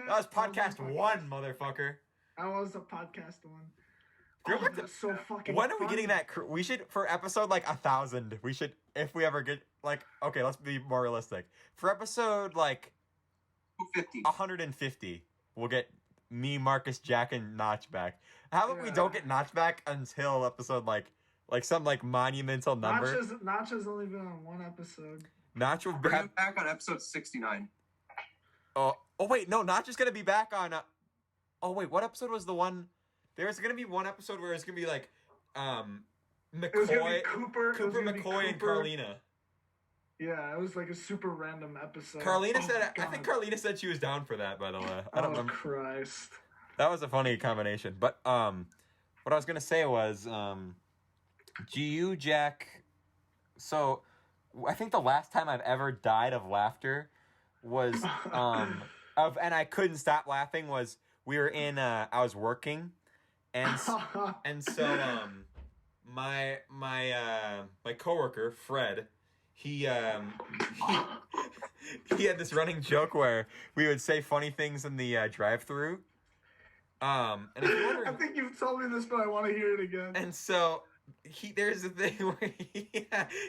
was podcast 1, motherfucker. That was a podcast 1. That's so fucking. When are we funny. getting that? We should, for episode 1,000. We should, if we ever get okay, let's be more realistic. For episode 50, 150, we'll get me, Marcus, Jack, and Notch back. How about we don't get Notch back until episode some monumental number? Notch has only been on 1 episode. Notch will be back on episode 69. Oh wait, no, Notch is gonna be back on. Oh wait, what episode was the one? There's gonna be one episode where it's gonna be McCoy, Cooper, McCoy, and Carlina. Yeah, it was like a super random episode. Carlina said, I think Carlina said she was down for that. By the way, I don't remember. Christ, that was a funny combination. But what I was gonna say was, GU Jack. So, I think the last time I've ever died of laughter was and I couldn't stop laughing was we were in I was working. And so my coworker Fred, he had this running joke where we would say funny things in the drive-through. And if you're wondering, I think you've told me this, but I want to hear it again. And so there's a thing where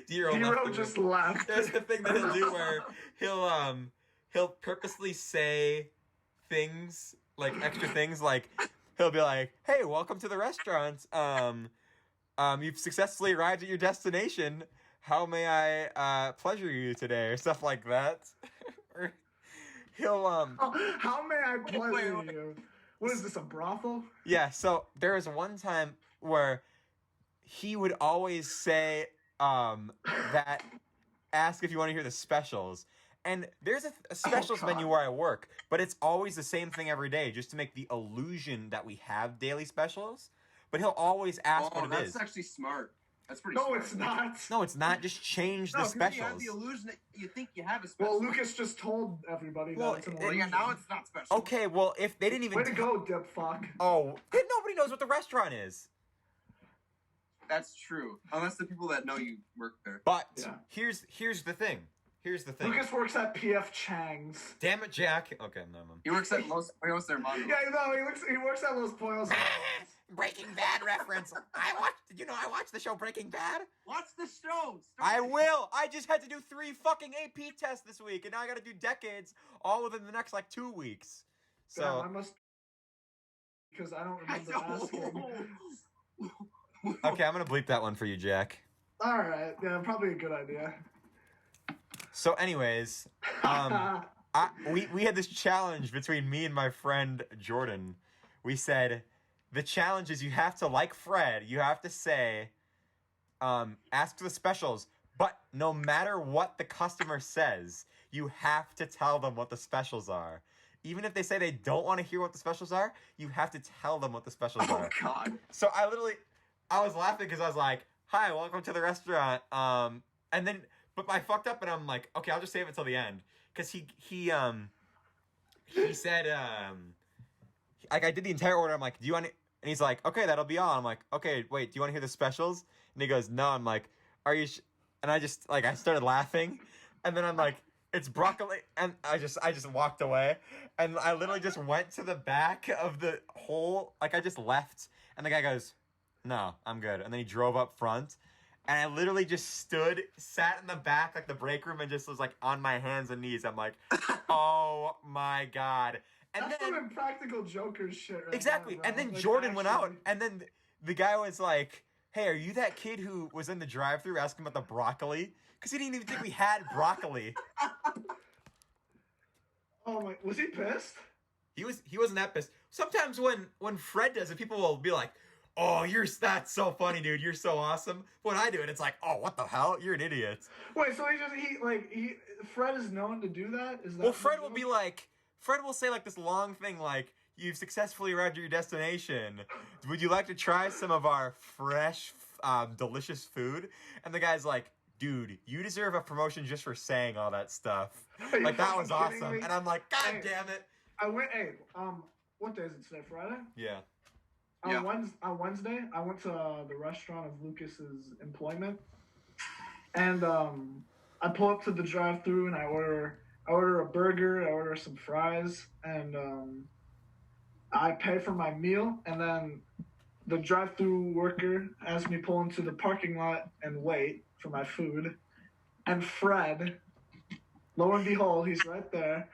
D-Ro just laughed. There's a thing that he'll do where he'll purposely say things extra things He'll be like, "Hey, welcome to the restaurant. You've successfully arrived at your destination. How may I pleasure you today?" Or stuff like that. he'll How may I pleasure you? What is this, a brothel? Yeah, so there was one time where he would always say that ask if you want to hear the specials. And there's a specials menu where I work, but it's always the same thing every day, just to make the illusion that we have daily specials. But he'll always ask what it is. That's actually smart. That's pretty smart. No, it's not. No, it's not. Just change the specials. You have the illusion that you think you have a special. Well, Lucas just told everybody that it's an illusion. Yeah, now it's not special. Okay, well, if they didn't even... Way to go, dip fuck. Oh, nobody knows what the restaurant is. That's true. Unless the people that know you work there. But here's the thing. Here's the thing. Lucas works at P.F. Chang's. Damn it, Jack. Okay, no. He works at Los Pollos Hermanos. Yeah, no, he works at Los Pollos. Breaking Bad reference. Did you know I watched the show Breaking Bad? Watch the show. I will. I just had to do 3 fucking AP tests this week, and now I got to do decades all within the next 2 weeks. So damn, I must, because I don't remember asking. Okay, I'm gonna bleep that one for you, Jack. All right, yeah, probably a good idea. So, anyways, we had this challenge between me and my friend Jordan. We said the challenge is you have to, like Fred, you have to say, ask for the specials, but no matter what the customer says, you have to tell them what the specials are. Even if they say they don't want to hear what the specials are, you have to tell them what the specials are. Oh, God. So I was laughing because I was like, hi, welcome to the restaurant. But I fucked up and I'm like, okay, I'll just save it till the end. Because he said, I did the entire order. I'm like, do you want it? And he's like, okay, that'll be all. I'm like, okay, wait, do you want to hear the specials? And he goes, no. I'm like, are you and I just, I started laughing. And then I'm like, it's broccoli. And I just walked away. And I literally just went to the back of the whole, I just left. And the guy goes, no, I'm good. And then he drove up front. And I literally just sat in the back, the break room, and just was, on my hands and knees. I'm like, oh, my God. And that's some Impractical Jokers shit right exactly. now, and then Jordan went out, and then the guy was like, hey, are you that kid who was in the drive-thru asking about the broccoli? Because he didn't even think we had broccoli. Oh, my. Was he pissed? He wasn't that pissed. Sometimes when Fred does it, people will be like, oh, that's so funny, dude. You're so awesome. When I do it, it's like, oh, what the hell? You're an idiot. Wait, so Fred is known to do that? Is that well, Fred will be like, Fred will say this long thing you've successfully arrived at your destination. Would you like to try some of our fresh, delicious food? And the guy's like, dude, you deserve a promotion just for saying all that stuff. That was awesome. Me? And I'm like, God damn it. What day is it today? Friday? Yeah. On Wednesday, I went to the restaurant of Lucas's employment, and I pull up to the drive-thru and I order a burger, I order some fries, and I pay for my meal, and then the drive-thru worker has me pull into the parking lot and wait for my food, and Fred, lo and behold, he's right there.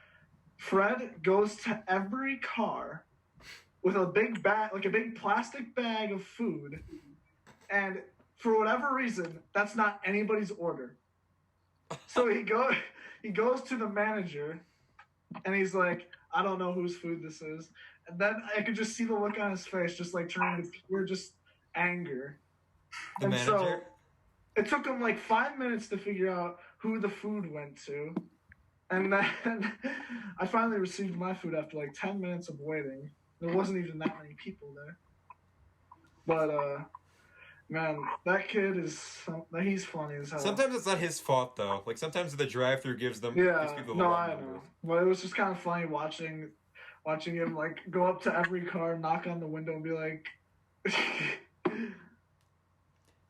Fred goes to every car with a big bag, a big plastic bag of food, and for whatever reason, that's not anybody's order. So he goes to the manager, and he's like, I don't know whose food this is. And then I could just see the look on his face, just turning to pure just anger. The manager? So it took him 5 minutes to figure out who the food went to. And then I finally received my food after 10 minutes of waiting. There wasn't even that many people there. But, man, that kid he's funny as hell. Sometimes it's not his fault, though. Sometimes the drive-thru gives people I know. But it was just kind of funny watching him, go up to every car, knock on the window, and be like...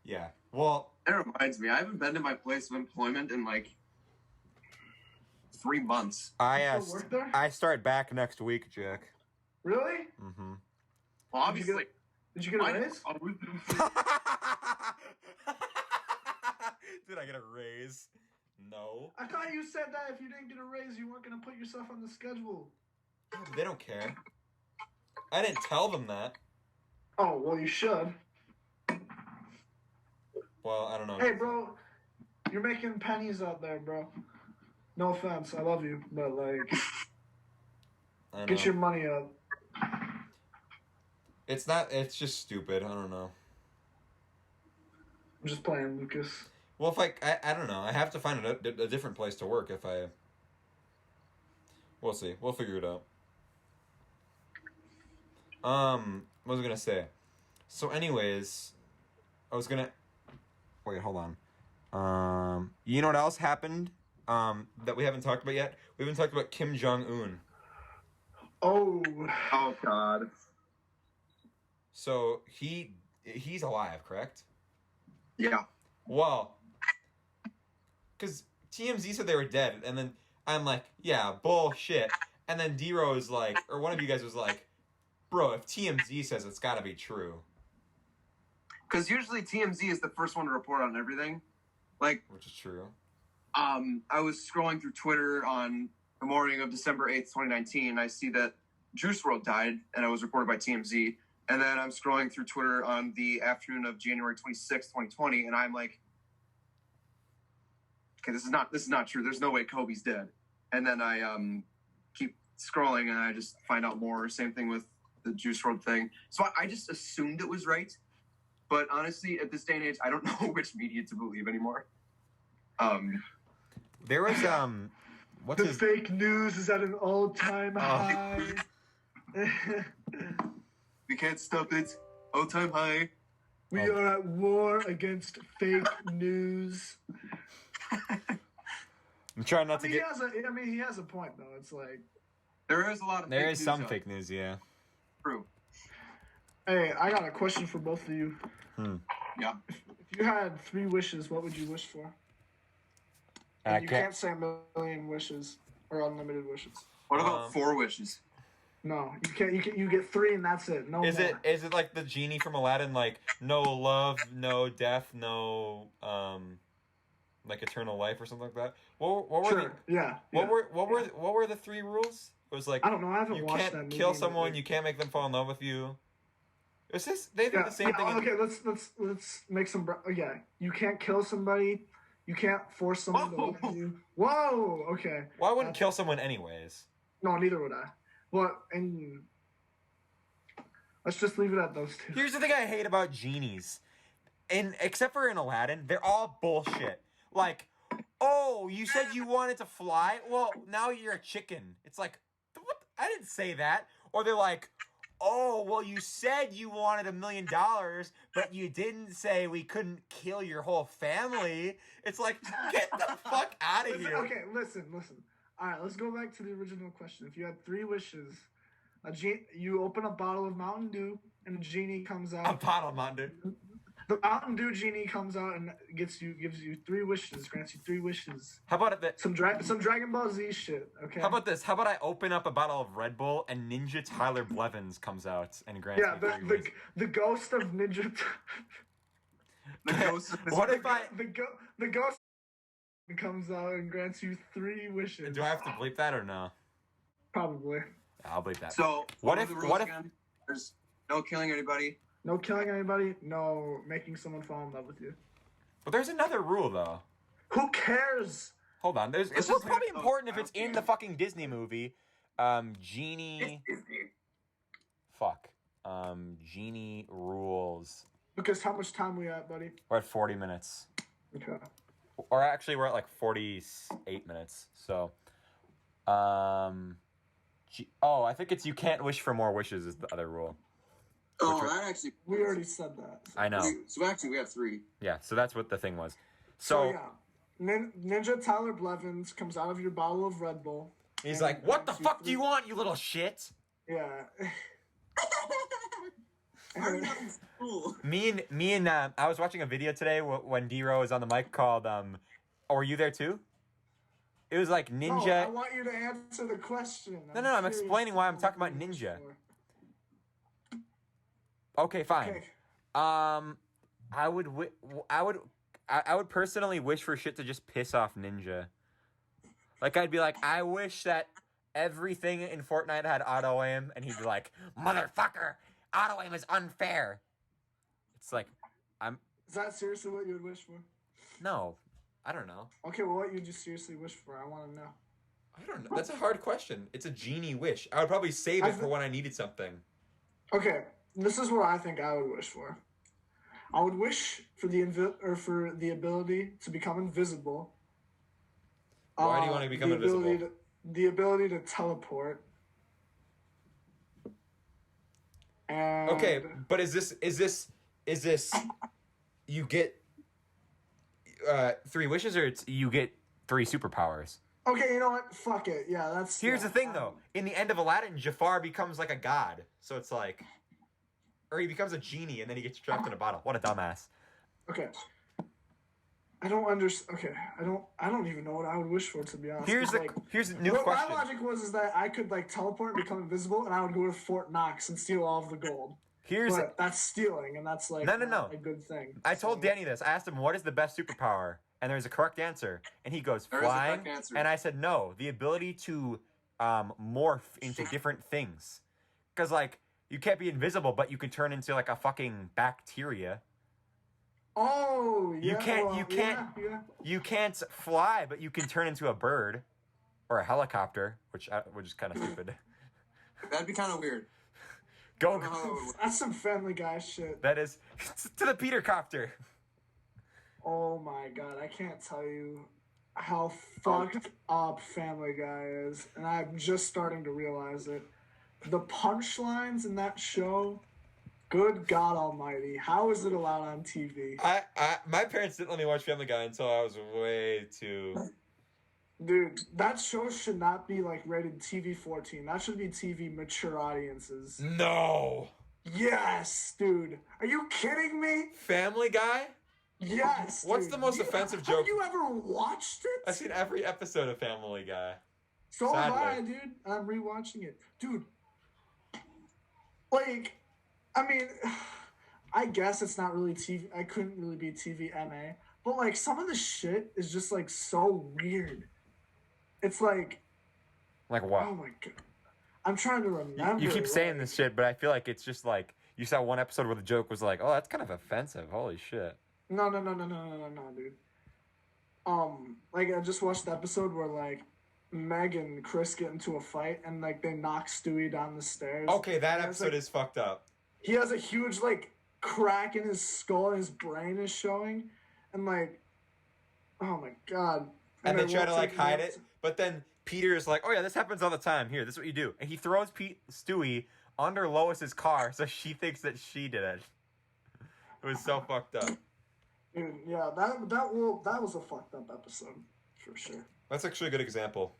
Yeah. Well... That reminds me, I haven't been to my place of employment in, 3 months. You still work there? I start back next week, Jack. Really? Mm-hmm. Well, obviously. Did you get a raise? Did I get a raise? No. I thought you said that if you didn't get a raise, you weren't going to put yourself on the schedule. Yeah, but they don't care. I didn't tell them that. Oh, well, you should. Well, I don't know. Hey, bro, you're making pennies out there, bro. No offense, I love you, but I know. Get your money up. It's not. It's just stupid. I don't know. I'm just playing, Lucas. Well, if I don't know. I have to find a different place to work if I. We'll see. We'll figure it out. What was I gonna say? So, anyways, I was gonna. Wait, hold on. You know what else happened? That we haven't talked about yet. We haven't talked about Kim Jong-un. Oh God. So he's alive, correct? Yeah. Well, because TMZ said they were dead, and then I'm like, yeah, bullshit. And then D-Rose like, or one of you guys was like, bro, if TMZ says it's got to be true. Because usually TMZ is the first one to report on everything. Like, which is true. I was scrolling through Twitter on the morning of December 8th, 2019, and I see that Juice WRLD died, and it was reported by TMZ. And then I'm scrolling through Twitter on the afternoon of January 26th, 2020, and I'm like, okay, this is not true. There's no way Kobe's dead. And then I keep scrolling, and I just find out more. Same thing with the Juice WRLD thing. So I just assumed it was right. But honestly, at this day and age, I don't know which media to believe anymore. There was what's the fake news is at an all-time high. We can't stop it. All-time high. We are at war against fake news. I'm trying not to get. He has a point though. It's like there is a lot of. There is some fake news, yeah. True. Hey, I got a question for both of you. Yeah. If you had 3 wishes, what would you wish for? And you can't say a million wishes or unlimited wishes. What about 4 wishes? No, you can't. You get 3 and that's it. No. Is it like the genie from Aladdin? Like no love, no death, no like eternal life or something like that? What were what were the 3 rules? It was like I don't know. I haven't watched that movie. You can't kill someone. You can't make them fall in love with you. Is this they did the same thing? Okay, let's make some. You can't kill somebody. You can't force someone to love you. Whoa. Okay. Well, I wouldn't kill someone anyways. No, neither would I. And let's just leave it at those 2. Here's the thing I hate about genies, and except for in Aladdin, they're all bullshit. Like, oh, you said you wanted to fly? Well, now you're a chicken. It's like, what? I didn't say that. Or they're like, oh, well, you said you wanted $1 million, but you didn't say we couldn't kill your whole family. It's like, get the fuck out of here. Okay, listen. All right, let's go back to the original question. If you had 3 wishes, you open a bottle of Mountain Dew, and a genie comes out. A bottle of Mountain Dew. The Mountain Dew genie comes out and gives you 3 wishes, grants you 3 wishes. How about it? Some Dragon Ball Z shit. Okay. How about this? How about I open up a bottle of Red Bull and Ninja Tyler Blevins comes out and grants me 3 wishes? the ghost of Ninja. The ghost. What if the ghost comes out and grants you 3 wishes? Do I have to bleep that or no? Probably. I'll bleep that. So what if again? There's no killing anybody. No killing anybody. No making someone fall in love with you. But there's another rule though. Who cares? Hold on. It's probably important if it's in the fucking Disney movie. Genie. Fuck. Genie rules. Because how much time we at, buddy? We're at 40 minutes. Okay. Or actually, we're at like 48 minutes. So, I think it's you can't wish for more wishes is the other rule. Oh, that actually... We already said that. I know. So actually, we have 3. Yeah, so that's what the thing was. So yeah. Ninja Tyler Blevins comes out of your bottle of Red Bull. He's like, what the fuck do you want, you little shit? Yeah. Me and I was watching a video today when D-Ro was on the mic called, oh, were you there too? It was like Ninja... No, I want you to answer the question. No, I'm explaining why I'm talking about Ninja. Okay, fine. Okay. I would personally wish for shit to just piss off Ninja. Like, I'd be like, I wish that everything in Fortnite had auto aim, and he'd be like, motherfucker, auto aim is unfair. It's like, Is that seriously what you would wish for? No, I don't know. Okay, well, what you just seriously wish for? I want to know. I don't know. That's a hard question. It's a genie wish. I would probably save it for when I needed something. Okay, this is what I think I would wish for. I would wish for the ability to become invisible. Why do you want to become invisible? The ability to teleport. And okay, but is this you get 3 wishes, or you get 3 superpowers? Okay, you know what? Fuck it. Yeah, that's... Here's the thing, though. In the end of Aladdin, Jafar becomes like a god. So it's like... Or he becomes a genie, and then he gets trapped in a bottle. What a dumbass. Okay. I don't understand... Okay, I don't even know what I would wish for, to be honest. Here's a new question. My logic was that I could, like, teleport and become invisible, and I would go to Fort Knox and steal all of the gold. But that's stealing, and that's, like, no. a good thing. I told Danny this. I asked him, what is the best superpower? And there's a correct answer. And he goes, flying. And I said, no, the ability to morph into different things. Because, like, you can't be invisible, but you can turn into, like, a fucking bacteria. Oh, yeah. You can't fly, but you can turn into a bird. Or a helicopter, which is kind of stupid. That'd be kind of weird. Go. That's some Family Guy shit. That is. To the Peter Copter. Oh my god, I can't tell you how fucked up Family Guy is, and I'm just starting to realize it. The punchlines in that show, good God Almighty, how is it allowed on TV? My parents didn't let me watch Family Guy until I was way too... Dude, that show should not be, like, rated TV-14. That should be TV mature audiences. No! Yes, dude. Are you kidding me? Family Guy? Yes, What's the most offensive joke? Have you ever watched it? I've seen every episode of Family Guy. So have I, dude. I'm rewatching it. Dude, like, I mean, I guess it's not really TV. I couldn't really be TV MA. But, like, some of the shit is just, like, so weird. It's like... Like what? Oh, my God. I'm trying to remember. You keep saying this shit, but I feel like it's just, like, you saw one episode where the joke was like, oh, that's kind of offensive. Holy shit. No, dude. Like, I just watched the episode where, like, Meg and Chris get into a fight, and, like, they knock Stewie down the stairs. Okay, that episode is fucked up. He has a huge, like, crack in his skull, and his brain is showing, and, like, oh, my God. And they try to, like, hide it, but then Peter is like, oh, yeah, this happens all the time. Here, this is what you do. And he throws Stewie under Lois's car, so she thinks that she did it. It was so fucked up. Dude, yeah, that was a fucked up episode, for sure. That's actually a good example.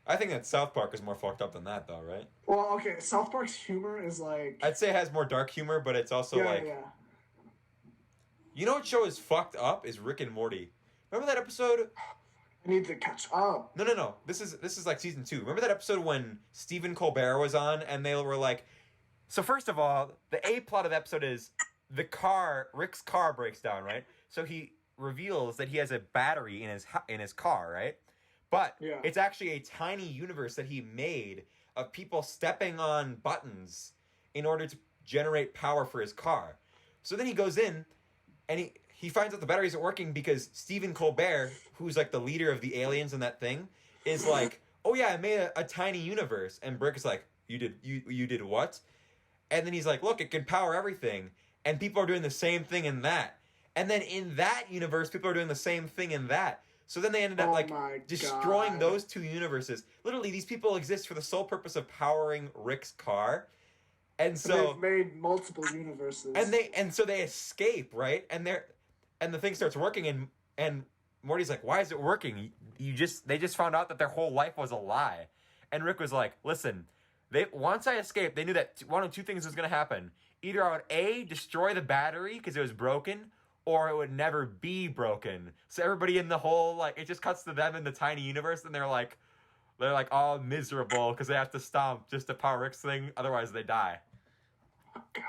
I think that South Park is more fucked up than that, though, right? Well, okay, South Park's humor is like... I'd say it has more dark humor, but it's also Yeah. You know what show is fucked up? Is Rick and Morty. Remember that episode? I need to catch up. No. This is like season 2. Remember that episode when Stephen Colbert was on, and they were like... So first of all, the A plot of the episode is Rick's car breaks down, right? So he reveals that he has a battery in his car, right? But it's actually a tiny universe that he made of people stepping on buttons in order to generate power for his car. So then he goes in, and he finds out the battery isn't working because Stephen Colbert, who's like the leader of the aliens in that thing, is like, oh yeah, I made a tiny universe. And Brick is like, you did what? And then he's like, look, it can power everything. And people are doing the same thing in that. And then in that universe, people are doing the same thing in that. So then they ended up destroying those 2 universes. Literally, these people exist for the sole purpose of powering Rick's car. And so they've made multiple universes. And so they escape, right? And the thing starts working, and Morty's like, why is it working? They just found out that their whole life was a lie. And Rick was like, listen, once I escaped, they knew that one of 2 things was gonna happen. Either I would A, destroy the battery because it was broken, or it would never be broken. So everybody in the whole, like, it just cuts to them in the tiny universe, and they're like all miserable because they have to stomp just to power Rick's thing, otherwise they die. Oh, God.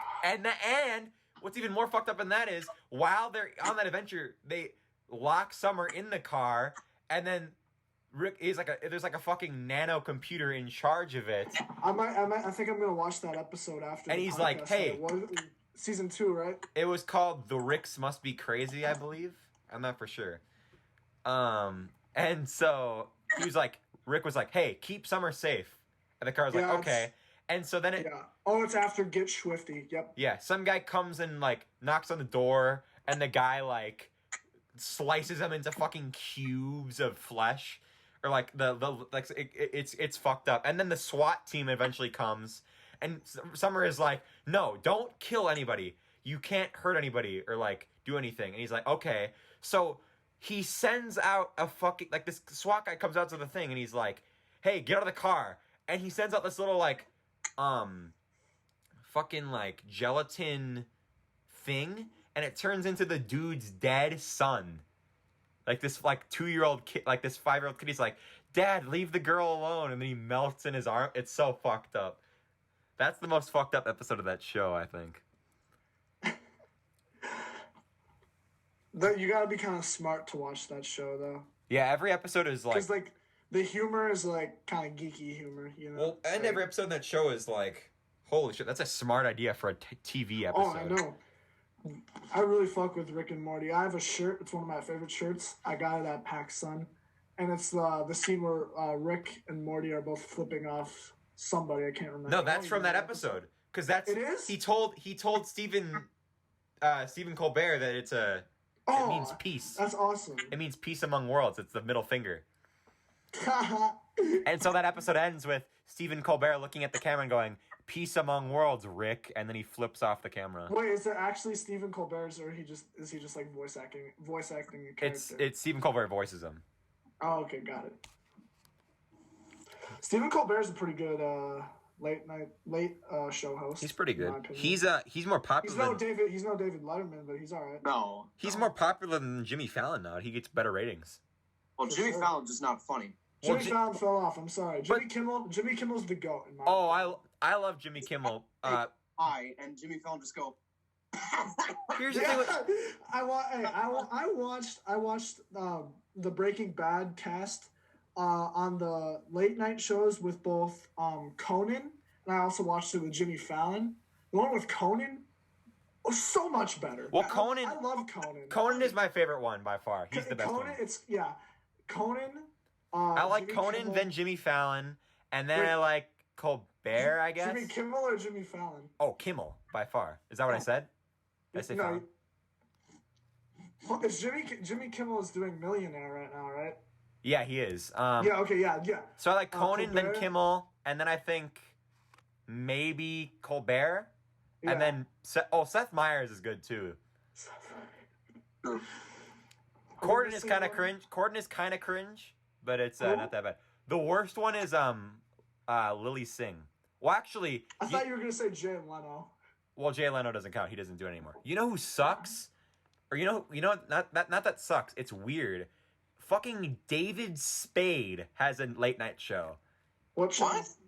And what's even more fucked up in that is, while they're on that adventure, they lock Summer in the car, and then Rick is there's like a fucking nano computer in charge of it. I think I'm gonna watch that episode after. And he's like, hey. Season 2, right? It was called The Ricks Must Be Crazy, I believe. I'm not for sure. And so he was like, Rick was like, "Hey, keep Summer safe," and the car was like, "Okay." And so then it. Yeah. Oh, it's after Get Swifty. Yep. Yeah, some guy comes and like knocks on the door, and the guy like slices them into fucking cubes of flesh, or like it's fucked up. And then the SWAT team eventually comes, and Summer is like, "No, don't kill anybody. You can't hurt anybody or like do anything." And he's like, "Okay." So he sends out a fucking like this SWAT guy comes out to the thing, and he's like, "Hey, get out of the car!" And he sends out this little like fucking like gelatin thing, and it turns into the dude's dead son. Like this like 2-year-old kid, like this 5-year-old kid, he's like, "Dad, leave the girl alone," and then he melts in his arm. It's so fucked up. That's the most fucked up episode of that show, I think. You gotta be kind of smart to watch that show, though. Yeah, every episode is like... Because, like, the humor is, like, kind of geeky humor, you know? Well, and every episode in that show is like, holy shit, that's a smart idea for a TV episode. Oh, I know. I really fuck with Rick and Morty. I have a shirt. It's one of my favorite shirts. I got it at PacSun. And it's the scene where Rick and Morty are both flipping off somebody. I can't remember. No, that's from that episode. Because that's... It is? He told Stephen Colbert that it's a... it means peace. That's awesome. It means peace among worlds. It's the middle finger. And so that episode ends with Stephen Colbert looking at the camera and going, "Peace among worlds, Rick," and then he flips off the camera. Wait, is it actually Stephen Colbert's, or is he just like voice acting a character? It's Stephen Colbert voices him. Oh, okay, got it. Stephen Colbert's a pretty good late show host. He's pretty good. He's more popular. He's no David Letterman, but he's all right. No, he's more popular than Jimmy Fallon now. He gets better ratings. Well, Jimmy Fallon's just not funny. Jimmy Fallon fell off. I'm sorry. Jimmy Kimmel's the GOAT in my opinion. I love Jimmy Kimmel. And Jimmy Fallon just go. Here's the thing. I watched the Breaking Bad cast on the late night shows with both Conan, and I also watched it with Jimmy Fallon. The one with Conan was so much better. Well, Conan. I love Conan. Conan is my favorite one by far. He's the best Conan, one. Conan. I like Jimmy Conan, Kimmel. then Jimmy Fallon, and then I like Colbert, I guess. Jimmy Kimmel or Jimmy Fallon? Oh, Kimmel, by far. Is that what I said? Did I say Fallon? It's Jimmy Kimmel is doing Millionaire right now, right? Yeah, he is. Yeah. So I like Conan, then Colbert. Kimmel, and then I think maybe Colbert, and then Seth Meyers is good too. Corden is kind of cringe. But it's not that bad. The worst one is Lily Singh. Well, actually, I thought you were gonna say Jay Leno. Well, Jay Leno doesn't count. He doesn't do it anymore. You know who sucks? Or you know, not that sucks. It's weird. Fucking David Spade has a late night show. What? That's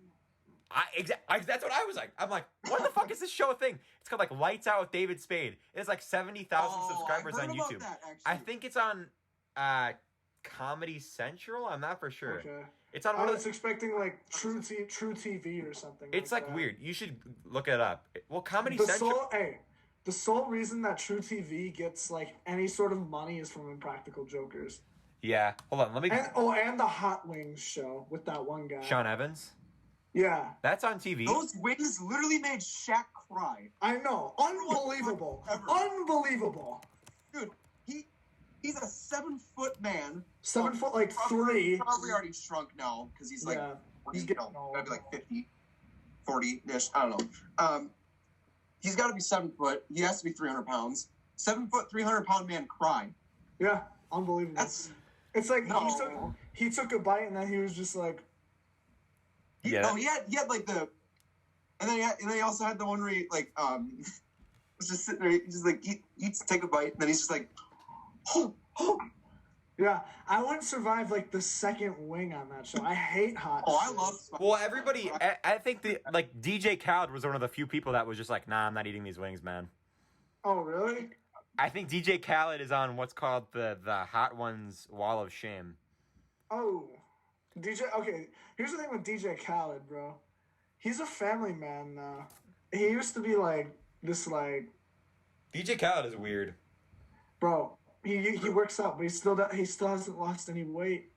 what I was like. I'm like, what the fuck is this show thing? It's called like Lights Out with David Spade. It has like 70,000 subscribers on YouTube. I think it's on Comedy Central. I'm not for sure. Okay. It's on. I was expecting like True TV or something. It's like weird. You should look it up. Well, Comedy Central. The sole reason that True TV gets like any sort of money is from Impractical Jokers. Yeah. Hold on. Let me. And the Hot Wings show with that one guy. Sean Evans. Yeah. That's on TV. Those wings literally made Shaq cry. I know. Unbelievable. Unbelievable. Dude, he's a 7-foot man. 7 foot, like probably, 3. Probably already shrunk now because he's like, he's getting old. Gotta be like 50, 40-ish. I don't know. He's got to be 7 foot. He has to be 300 pounds. 7 foot, 300-pound man cry. Yeah, unbelievable. It's like he took a bite and then he was just like. He had like the, and then he also had the one where he like was just sitting there. He just like eats, take a bite, and then he's just like, oh. Yeah, I wouldn't survive like the second wing on that show. I hate hot. Oh, I love. Well, everybody. I think DJ Khaled was one of the few people that was just like, nah, I'm not eating these wings, man. Oh, really? I think DJ Khaled is on what's called the Hot Ones Wall of Shame. Oh, okay, here's the thing with DJ Khaled, bro. He's a family man now. He used to be like this, like. DJ Khaled is weird. Bro, he works out, but he still hasn't lost any weight.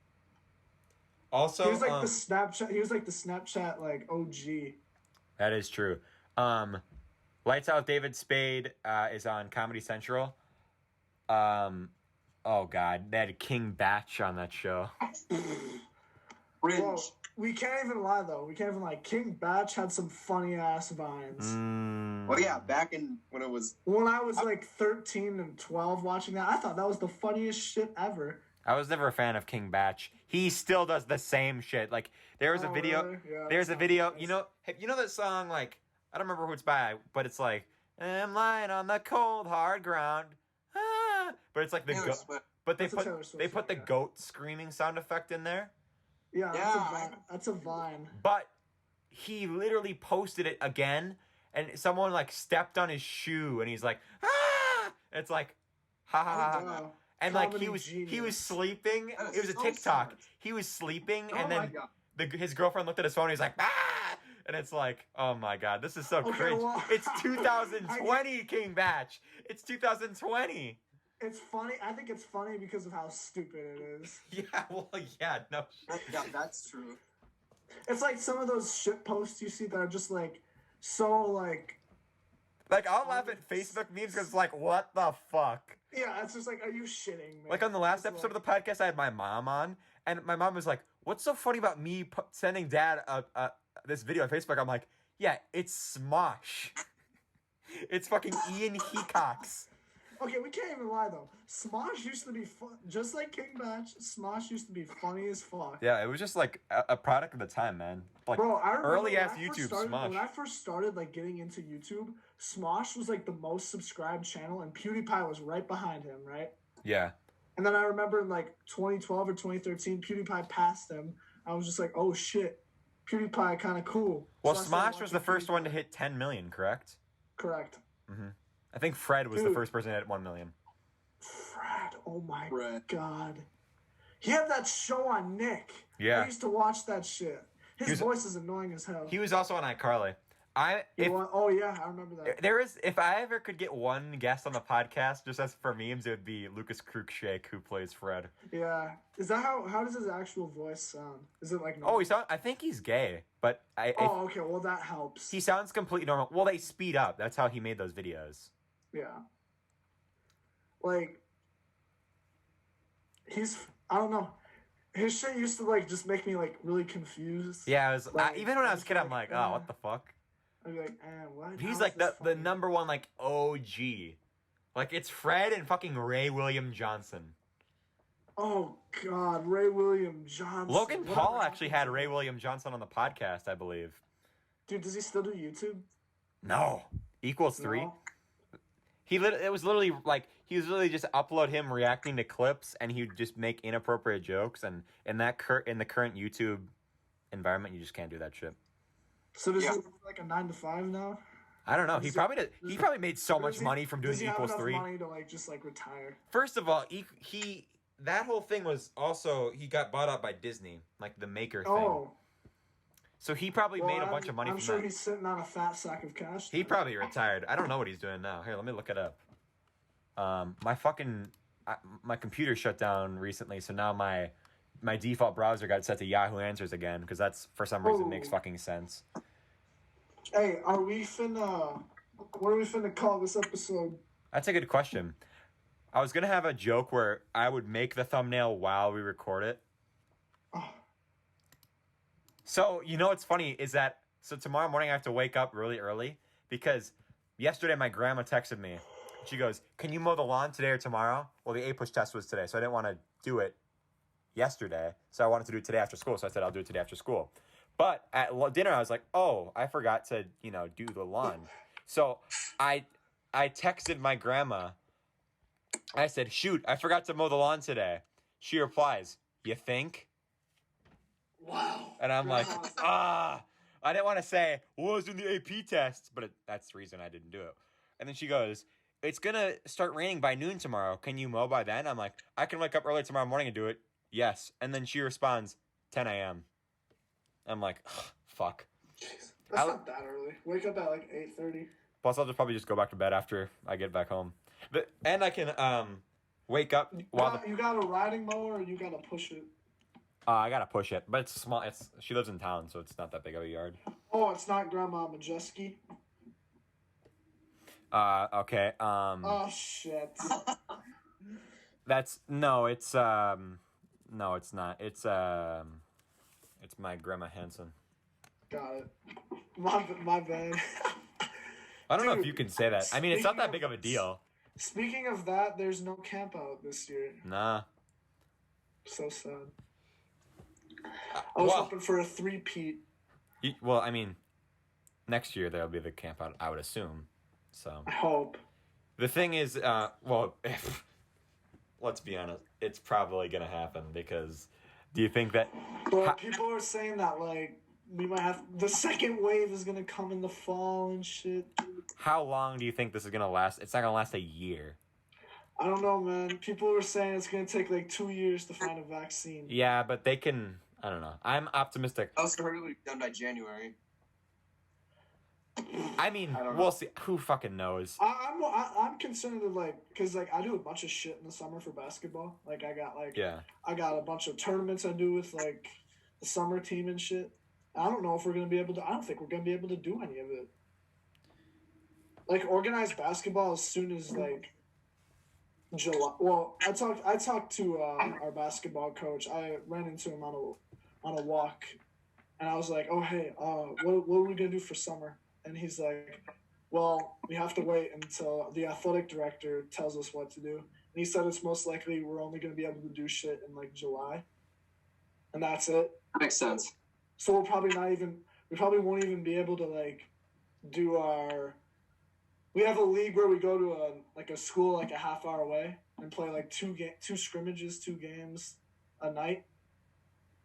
Also, he was like the Snapchat. He was like the Snapchat like OG. That is true. Lights Out with David Spade is on Comedy Central. Oh God, they had King Batch on that show. Well, we can't even lie though. We can't even lie. King Batch had some funny ass vines. Well, yeah, back in when I was like 13 and 12 watching that, I thought that was the funniest shit ever. I was never a fan of King Batch. He still does the same shit. Like there was a video. Really? Yeah, there's a video. Nice. You know that song? Like I don't remember who it's by, but it's like I'm lying on the cold hard ground. Ah. But it's like the goat. But they put the goat screaming sound effect in there. Yeah, that's a vine. But he literally posted it again, and someone like stepped on his shoe, and he's like, ah! And it's like, ha ha ha. And like he was sleeping. It was a TikTok. Smart. He was sleeping, and then his girlfriend looked at his phone. And he's like, ah! And it's like, oh my God, this is so cringe. Well, it's 2020, King Batch. It's 2020. It's funny. I think it's funny because of how stupid it is. Yeah, well, yeah, no. Yeah, that's true. It's like some of those shit posts you see that are just like, so like... Like, I'll laugh at Facebook memes because it's like, what the fuck? Yeah, it's just like, are you shitting, man? Like on the last episode of the podcast, I had my mom on, and my mom was like, what's so funny about me sending Dad this video on Facebook? I'm like, yeah, it's Smosh. It's fucking Ian Hecox. Okay, we can't even lie though. Smosh used to be fun, just like King Batch. Smosh used to be funny as fuck. Yeah, it was just like a product of the time, man. Like, bro, I remember early ass YouTube Smosh. When I first started like getting into YouTube, Smosh was like the most subscribed channel, and PewDiePie was right behind him, right? Yeah. And then I remember in like 2012 or 2013, PewDiePie passed him. I was just like, oh shit, PewDiePie kind of cool. Well, so Smosh was the first one to hit 10 million, correct? Correct. Mm-hmm. I think Fred was the first person to hit 1 million. Fred, oh my God. He had that show on Nick. Yeah. I used to watch that shit. His voice is annoying as hell. He was also on iCarly. Oh yeah, I remember that. If I ever could get one guest on the podcast, just as for memes, it would be Lukas Krukshake, who plays Fred. Yeah. Is that how does his actual voice sound? Is it like normal? I think he's gay, but okay, well that helps. He sounds completely normal. Well, they speed up. That's how he made those videos. Yeah. Like, I don't know. His shit used to, like, just make me, like, really confused. Yeah, even when I was a kid, I'm like, oh, what the fuck? I'd be like, what? He's, like, the number one, like, OG. Like, it's Fred and fucking Ray William Johnson. Oh, God, Ray William Johnson. Logan Paul actually had Ray William Johnson on the podcast, I believe. Dude, does he still do YouTube? No. Equals 3. No. It was literally like he was literally just upload him reacting to clips, and he would just make inappropriate jokes. And in the current YouTube environment, you just can't do that shit. So does he work like a 9 to 5 now? I don't know. He probably made so much money from doing Equals 3. Does he have enough money to like just like retire? First of all, he that whole thing was also he got bought out by Disney, like the Maker thing. Oh. So he probably made a bunch of money from that. I'm sure he's sitting on a fat sack of cash. He probably retired. I don't know what he's doing now. Here, let me look it up. My computer shut down recently, so now my default browser got set to Yahoo Answers again, because that's, for some reason, makes fucking sense. Hey, what are we finna call this episode? That's a good question. I was going to have a joke where I would make the thumbnail while we record it. Oh. So, you know what's funny is that, tomorrow morning I have to wake up really early because yesterday my grandma texted me. She goes, can you mow the lawn today or tomorrow? Well, the A-push test was today, so I didn't want to do it yesterday. So I wanted to do it today after school, so I said I'll do it today after school. But at dinner I was like, oh, I forgot to, do the lawn. So I texted my grandma. I said, shoot, I forgot to mow the lawn today. She replies, you think? Wow. And I'm like, I didn't want to say, well, I was doing the AP test, but that's the reason I didn't do it. And then she goes, it's going to start raining by noon tomorrow. Can you mow by then? I'm like, I can wake up early tomorrow morning and do it. Yes. And then she responds, 10 a.m. I'm like, fuck. Jeez. That's not that early. Wake up at like 8:30. Plus, I'll probably just go back to bed after I get back home. And I can wake up while you got a riding mower or you got to push it? I gotta push it, but it's small. She lives in town, so it's not that big of a yard. Oh, it's not Grandma Majeski. Okay. Oh shit. It's no, it's not. It's my Grandma Hanson. Got it. My bad. I don't know if you can say that. I mean, it's not that big of a deal. Speaking of that, there's no camp out this year. Nah. So sad. I was hoping for a three-peat. Well, I mean, next year there'll be the camp out, I would assume. So. I hope. The thing is, let's be honest, it's probably gonna happen because. Do you think that? Well, people are saying that we might have the second wave is gonna come in the fall and shit. How long do you think this is gonna last? It's not gonna last a year. I don't know, man. People were saying it's gonna take 2 years to find a vaccine. Yeah, but they can. I don't know. I'm optimistic. I was heard it would be done by January. I mean, we'll see. Who fucking knows? I'm concerned with because I do a bunch of shit in the summer for basketball. I got a bunch of tournaments I do with the summer team and shit. I don't know if we're gonna be able to. I don't think we're gonna be able to do any of it. Organized basketball as soon as July. Well, I talked to our basketball coach. I ran into him on a walk, and I was like, "Oh hey, what are we gonna do for summer?" And he's like, "Well, we have to wait until the athletic director tells us what to do." And he said it's most likely we're only gonna be able to do shit in July, and that's it. Makes sense. So we probably won't even be able to do our. We have a league where we go to a school a half hour away and play two scrimmages, 2 games a night,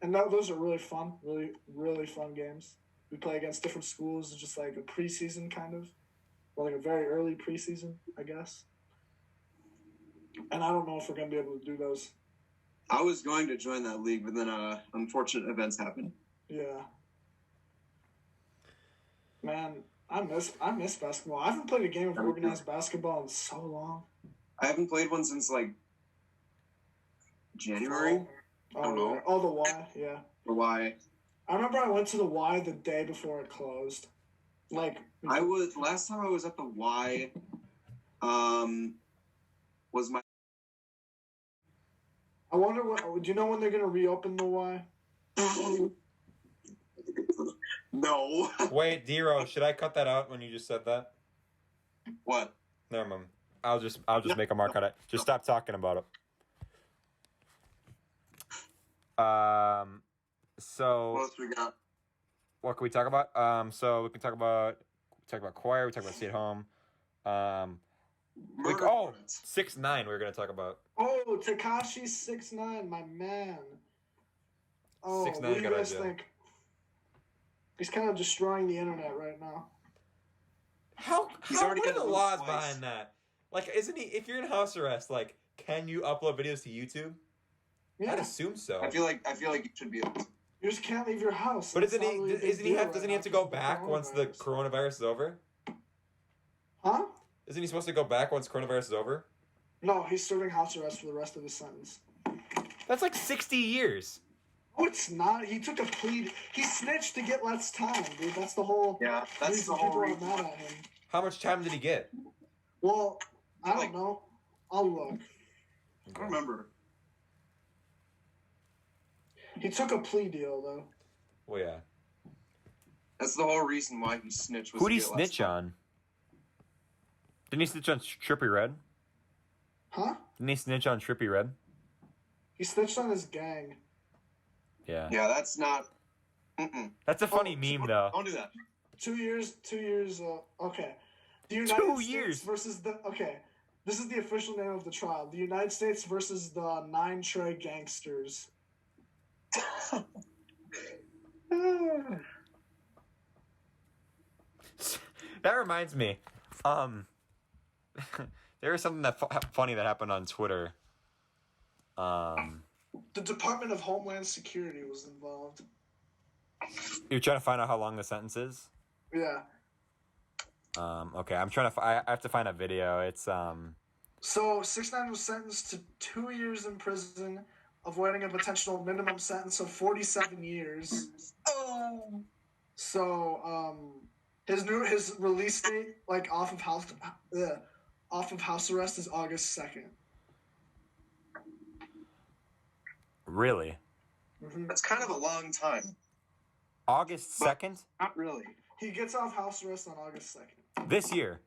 and those are really fun, really really fun games. We play against different schools, just a preseason kind of, or a very early preseason, I guess. And I don't know if we're gonna be able to do those. I was going to join that league, but then unfortunate events happened. Yeah. Man, I miss basketball. I haven't played a game of organized basketball in so long. I haven't played one since January. I don't know. Oh, the Y, yeah. The Y. I remember I went to the Y the day before it closed. Last time I was at the Y, was my. I wonder do you know when they're gonna reopen the Y? No. Wait, Dero, should I cut that out when you just said that? What? Never mind. I'll just make a mark on it. Just stop talking about it. So. What else we got? What can we talk about? So we can talk about choir. We talk about stay at home. 6ix9ine. We're gonna talk about. Oh, Tekashi 6ix9ine, my man. Oh, 6ix9ine, what do you guys think? He's kind of destroying the internet right now. What are the laws behind that? Isn't he? If you're in house arrest, can you upload videos to YouTube? Yeah. I'd assume so. I feel like you should be able to. You just can't leave your house. But doesn't he have to go back once the coronavirus is over? Huh? Isn't he supposed to go back once coronavirus is over? No, he's serving house arrest for the rest of his sentence. That's 60 years. No, it's not. He took a plea. He snitched to get less time, dude. That's the whole reason people are mad at him. How much time did he get? Well, I don't know. I'll look. I don't remember. He took a plea deal, though. Well, yeah. That's the whole reason why he snitched. Who did he snitch on? Didn't he snitch on Trippie Redd? Huh? Didn't he snitch on Trippie Redd? He snitched on his gang. Yeah. Yeah, that's not. That's a funny meme, though. Don't do that. 2 years. Okay. The United 2 States years versus the. Okay. This is the official name of the trial. The United States versus the 9 Trey gangsters. That reminds me. There was something funny that happened on Twitter. The Department of Homeland Security was involved. You're trying to find out how long the sentence is? Yeah. Okay, I'm trying to. I have to find a video. It's So 6ix9ine was sentenced to 2 years in prison, avoiding a potential minimum sentence of 47 years. Oh. So, his release date, like off of house arrest, is August 2nd. Really? Mm-hmm. That's kind of a long time. August 2nd? Not really. He gets off house arrest on August 2nd. This year?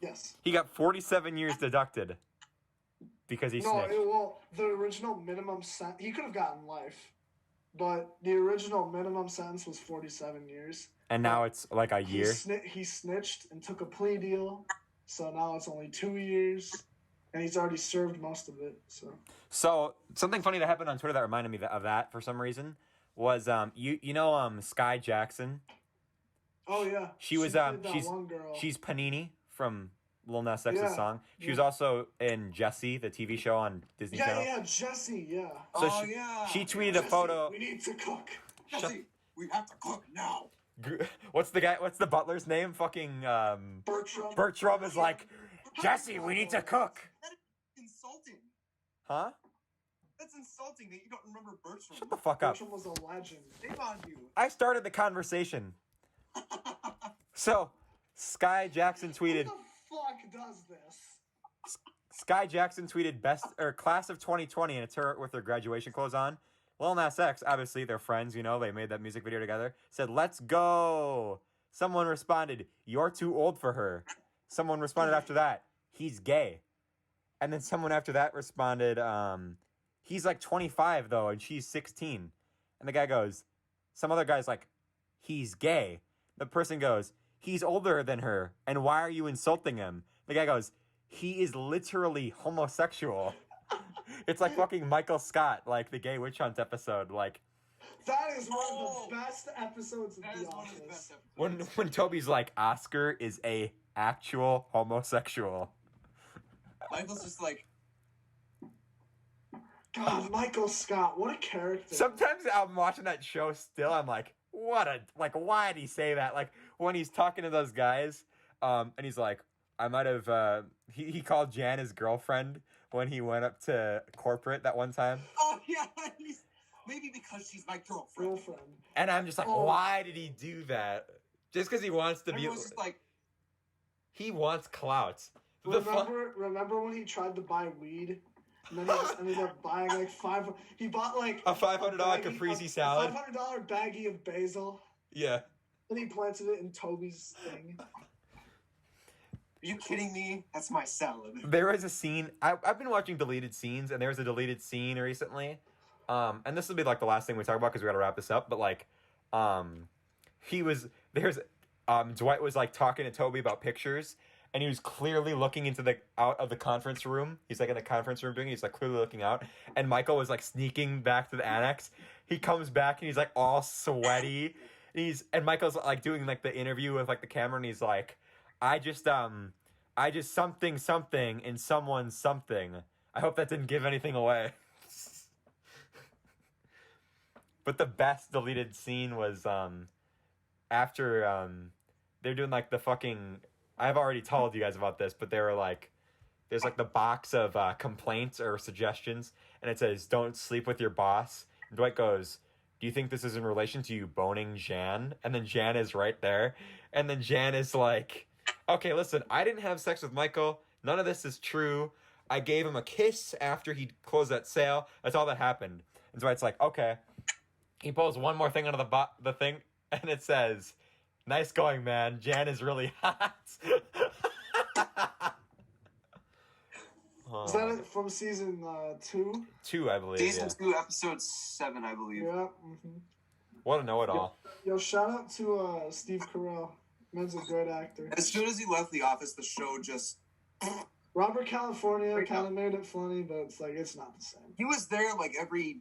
Yes. He got 47 years deducted because he snitched. Well, the original minimum sentence, he could have gotten life, but the original minimum sentence was 47 years. And now it's like a year? He snitched and took a plea deal, so now it's only 2 years, and he's already served most of it. So something funny that happened on Twitter that reminded me of that for some reason was you know Sky Jackson. Oh yeah, she's one girl. She's Panini from Lil Nas X's song. She was Yeah. also in Jessie, the TV show on Disney Channel. Yeah, Jessie, yeah. So she tweeted a photo. We need to cook. Jesse, we have to cook now. What's the butler's name? Fucking Bertram. Bertram is like, Jesse, we need to cook. That is insulting. Huh? That's insulting that you don't remember Bertram. Shut the fuck up. Bertram was a legend. Shame on you. I started the conversation. So, Sky Jackson tweeted. Who the fuck does this? Sky Jackson tweeted class of 2020, and it's her with her graduation clothes on. Lil Nas X, obviously they're friends, you know, they made that music video together. Said, "Let's go." Someone responded, "You're too old for her." Someone responded after that, "He's gay." And then someone after that responded, "He's like 25 though, and she's 16." And the guy goes, some other guy's like, "He's gay." The person goes, "He's older than her, and why are you insulting him?" The guy goes, "He is literally homosexual." It's like fucking Michael Scott, like the Gay Witch Hunt episode. Like, that is one of the best episodes of The Office. When Toby's like, Oscar is a actual homosexual. Michael's just like, God, Michael Scott, what a character. Sometimes I'm watching that show still, I'm like, why did he say that? Like, when he's talking to those guys, and he's like, I might have, he called Jan his girlfriend when he went up to corporate that one time. oh yeah, maybe because she's my girlfriend. And I'm just like, why did he do that? Just because he wants to Everyone's just like, he wants clout. Remember when he tried to buy weed? And then he just ended up buying like he bought like a $500 Caprese salad. A $500 baggie of basil. Yeah. And he planted it in Toby's thing. Are you kidding me? That's my salad. There was a scene. I've been watching deleted scenes, and there was a deleted scene recently. And this will be like the last thing we talk about because we got to wrap this up. But like, Dwight was like talking to Toby about pictures, and he was clearly looking into out of the conference room. He's like in the conference room he's like clearly looking out. And Michael was like sneaking back to the annex. He comes back and he's like all sweaty. And Michael's like doing like the interview with like the camera, and he's like, I just something in someone's something. I hope that didn't give anything away. But the best deleted scene was after they're doing like the fucking, I've already told you guys about this, but they were like, there's like the box of complaints or suggestions, and it says, "Don't sleep with your boss." And Dwight goes, "Do you think this is in relation to you boning Jan?" And then Jan is right there. And then Jan is like, "Okay, listen, I didn't have sex with Michael. None of this is true. I gave him a kiss after he closed that sale. That's all that happened." And Dwight's like, "Okay." He pulls one more thing out of the thing, and it says, "Nice going, man. Jan is really hot." Is that it from season 2? 2, I believe. Season 2, episode 7, I believe. Yeah. Mm-hmm. What a know-it-all. Yo, shout out to Steve Carell. Man's a great actor. As soon as he left the office, the show just... Robert California kind of made it funny, but it's like, it's not the same. He was there like every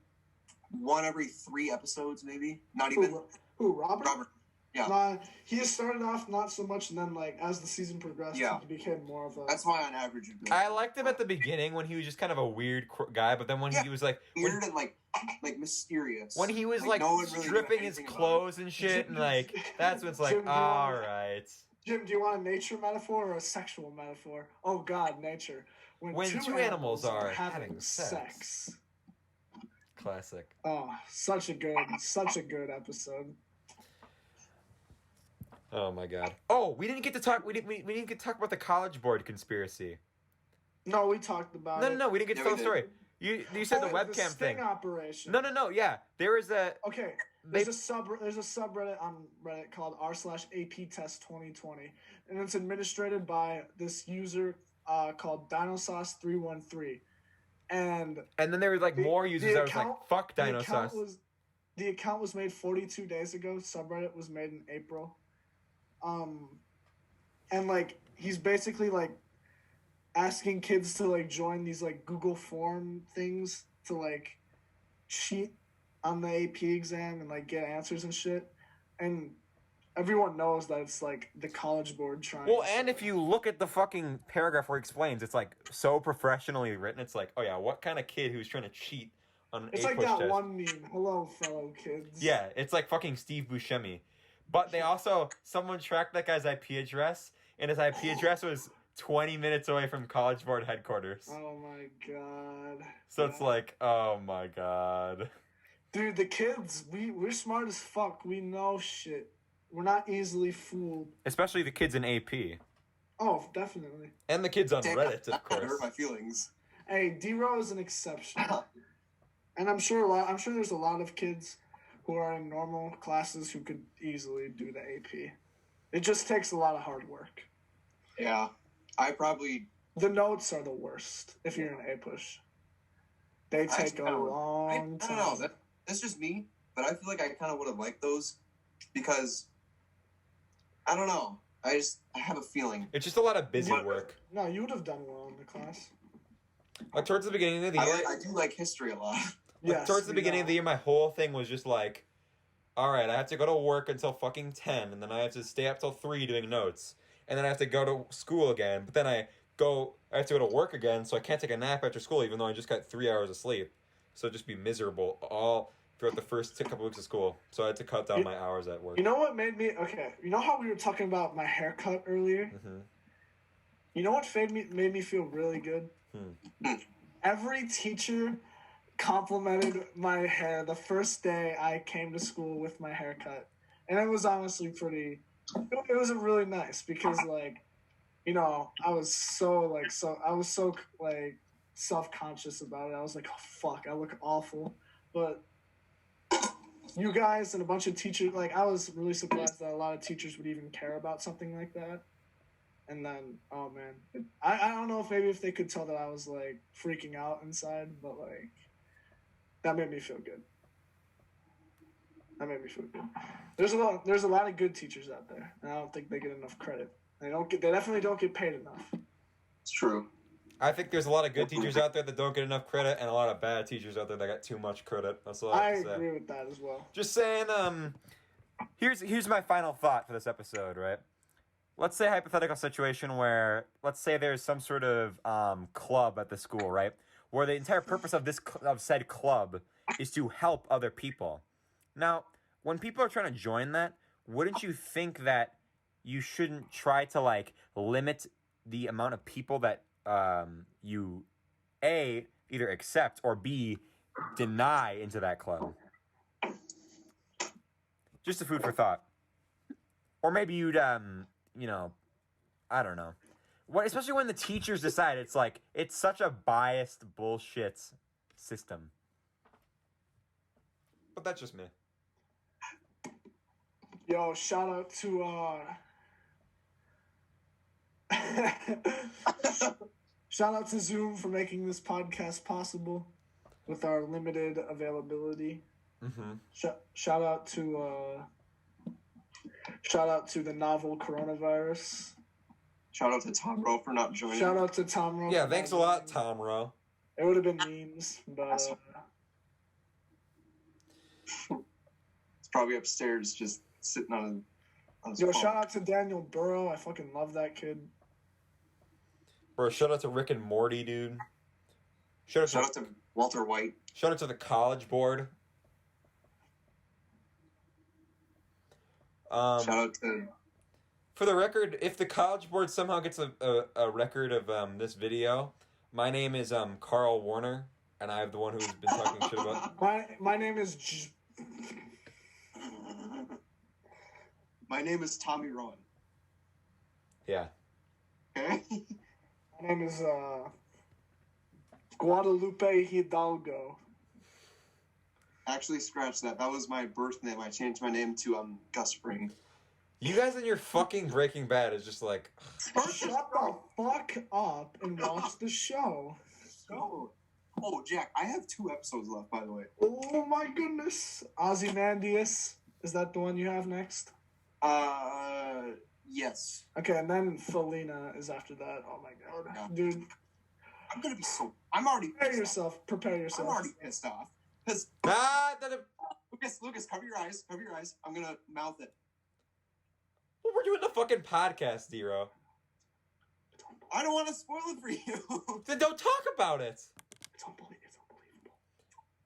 3 episodes, maybe. Not even. Who, Robert? Robert. Yeah. Nah, he started off not so much, and then like as the season progressed, he became more of a. That's why on average. I liked him at the beginning when he was just kind of a weird guy, but then when he was like weird and like mysterious. When he was like no really stripping his clothes and shit, and like that's when it's like, all right. Jim, do you want a nature metaphor or a sexual metaphor? Oh God, nature. When two animals are having sex. Classic. Oh, such a good episode. Oh my god. Oh, we didn't get to talk. We didn't get to talk about the College Board conspiracy. No, we talked about it. No, we didn't get to tell the story. You said the webcam the sting thing. Operation. No. Yeah, there was a. Okay, there's a subreddit on Reddit called r/APTest2020, and it's administrated by this user called Dinosauce313, and then there were more users that was like, "Fuck Dinosauce." The account was made 42 days ago. Subreddit was made in April. And he's basically asking kids to join these Google form things to cheat on the AP exam and get answers and shit. And everyone knows that it's the College Board trying. Well, and if you look at the fucking paragraph where he explains, it's so professionally written. It's oh yeah, what kind of kid who's trying to cheat on an It's A-push that test? one meme. Hello, fellow kids. Yeah, it's fucking Steve Buscemi. But they also, someone tracked that guy's IP address, and his IP address was 20 minutes away from College Board headquarters. Oh my god. So it's oh my god. Dude, the kids, we're smart as fuck. We know shit. We're not easily fooled. Especially the kids in AP. Oh, definitely. And the kids on Reddit, of course. That hurt my feelings. Hey, D-Row is an exception. And I'm sure there's a lot of kids who are in normal classes who could easily do the AP. It just takes a lot of hard work. Yeah. The notes are the worst if you're an A-push. They take a long time. I don't know. That's just me, but I feel like I kind of would have liked those because, I don't know. I have a feeling. It's just a lot of busy work. No, you would have done well in the class. Towards the beginning of the year... I do like history a lot. Yes, towards the beginning of the year, my whole thing was just alright, I have to go to work until fucking 10, and then I have to stay up till 3 doing notes, and then I have to go to school again, but then I have to go to work again, so I can't take a nap after school, even though I just got 3 hours of sleep. So I'd just be miserable all throughout the first couple weeks of school. So I had to cut down my hours at work. You know what made me... Okay, you know how we were talking about my haircut earlier? Mm-hmm. You know what made me feel really good? Every teacher complimented my hair the first day I came to school with my haircut. And it was honestly it was really nice because I was so self-conscious about it. I was oh fuck, I look awful. But you guys and a bunch of teachers, I was really surprised that a lot of teachers would even care about something like that. And then, oh man, I don't know if they could tell that I was freaking out inside, but that made me feel good. There's a lot of good teachers out there, and I don't think they get enough credit. They definitely don't get paid enough. It's true. I think there's a lot of good teachers out there that don't get enough credit, and a lot of bad teachers out there that got too much credit. That's all I have to say. I agree with that as well. Just saying. Here's my final thought for this episode. Right. Let's say a hypothetical situation where, let's say there's some sort of club at the school, right? Where the entire purpose of said club is to help other people. Now, when people are trying to join that, wouldn't you think that you shouldn't try to limit the amount of people that you A, either accept or B, deny into that club? Just a food for thought. Or maybe you'd I don't know. Especially when the teachers decide, it's such a biased bullshit system. But that's just me. Yo, shout out to shout out to Zoom for making this podcast possible with our limited availability. Mm-hmm. Shout out to the novel coronavirus. Shout out to Tom Rowe for not joining. Shout out to Tom Rowe. Yeah, thanks a lot, Tom Rowe. It would have been memes, but it's probably upstairs just sitting on his yo, phone. shout out to Daniel Burrow. I fucking love that kid. Bro, shout out to Rick and Morty, dude. Shout out to Walter White. Shout out to the College Board. Shout out to... For the record, if the College Board somehow gets a record of this video, my name is Carl Warner. And I'm the one who's been talking shit about... My name is... My name is Tommy Rowan. Yeah. Okay? My name is, Guadalupe Hidalgo. Actually, scratch that. That was my birth name. I changed my name to, Gus Fring. You guys and your fucking Breaking Bad is just like... Shut the fuck up and watch the show. Oh, Jack, I have 2 episodes left, by the way. Oh my goodness. Ozymandias. Is that the one you have next? Yes. Okay, and then Felina is after that. Oh my god. Yeah. Dude. I'm gonna be so... I'm already Prepare yourself. I'm already pissed off. Because... Lucas, cover your eyes. I'm gonna mouth it. Well, we're doing the fucking podcast, Zero. I don't want to spoil it for you. Then don't talk about it. It's unbelievable.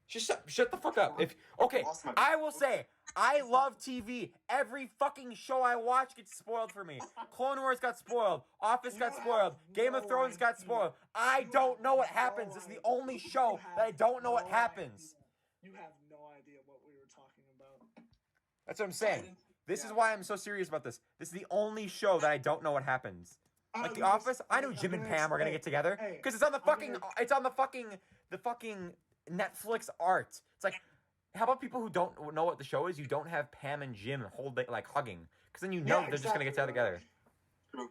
Just shut the fuck up. I will say, I love TV. Every fucking show I watch gets spoiled for me. Clone Wars got spoiled. Office got spoiled. Game of Thrones got spoiled. I don't know what happens. It's the only show that I don't know what happens. You have no idea what we were talking about. That's what I'm saying. This is why I'm so serious about this. This is the only show that I don't know what happens. Like The Office, I know Jim and Pam are gonna get together because it's on the fucking Netflix art. It's like, how about people who don't know what the show is? You don't have Pam and Jim hugging, because then you know they're just gonna get together. True.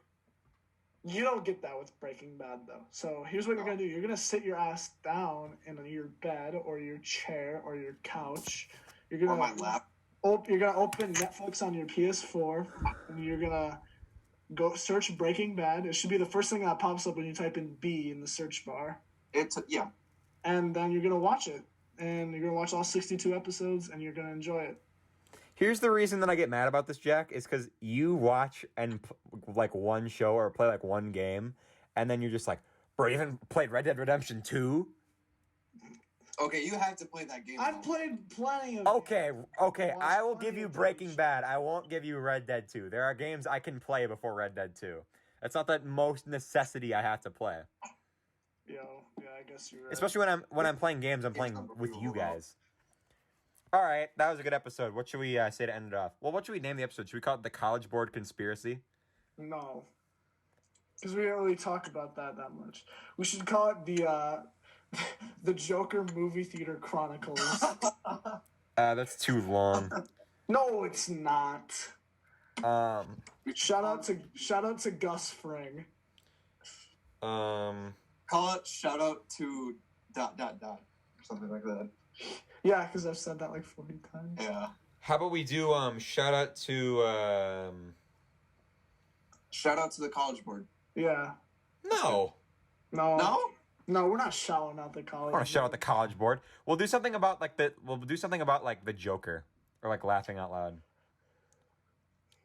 You don't get that with Breaking Bad though. So here's what you're gonna do: you're gonna sit your ass down in your bed or your chair or your couch. You're gonna on my lap. You're gonna open Netflix on your PS4, and you're gonna go search Breaking Bad. It should be the first thing that pops up when you type in B in the search bar. Yeah. And then you're gonna watch it, and you're gonna watch all 62 episodes, and you're gonna enjoy it. Here's the reason that I get mad about this, Jack, is because you watch and one show or play one game, and then you're just like, bro, you haven't played Red Dead Redemption 2? Okay, you have to play that game. I've played plenty of Okay, I will give you Breaking Bad. I won't give you Red Dead 2. There are games I can play before Red Dead 2. That's not the most necessity I have to play. Yeah, I guess you're right. Especially when I'm playing games, I'm playing with you guys. All right, that was a good episode. What should we say to end it off? Well, what should we name the episode? Should we call it the College Board Conspiracy? No, because we didn't really talk about that much. We should call it the Joker Movie Theater Chronicles. That's too long. No, it's not. Shout out to Gus Fring. Call it shout out to ... or something like that. Yeah, because I've said that 40 times. Yeah. How about we do shout out to Shout out to the College Board. Yeah. No, we're not shouting out the college. I want to shout out the College Board. We'll do something about the Joker, or laughing out loud.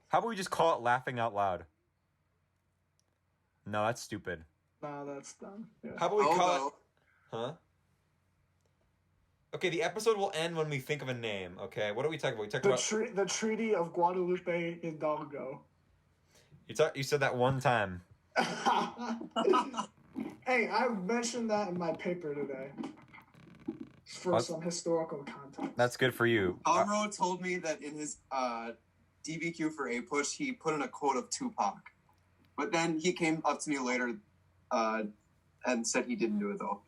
How about we just call it laughing out loud? No, that's stupid. No, that's dumb. Yeah. How about we call it? Huh? Okay, the episode will end when we think of a name. Okay, what are we talking about? We talk about the Treaty of Guadalupe Hidalgo. You said that one time. Hey, I mentioned that in my paper today for some historical context. That's good for you. Alro told me that in his DBQ for A Push, he put in a quote of Tupac, but then he came up to me later and said he didn't do it though.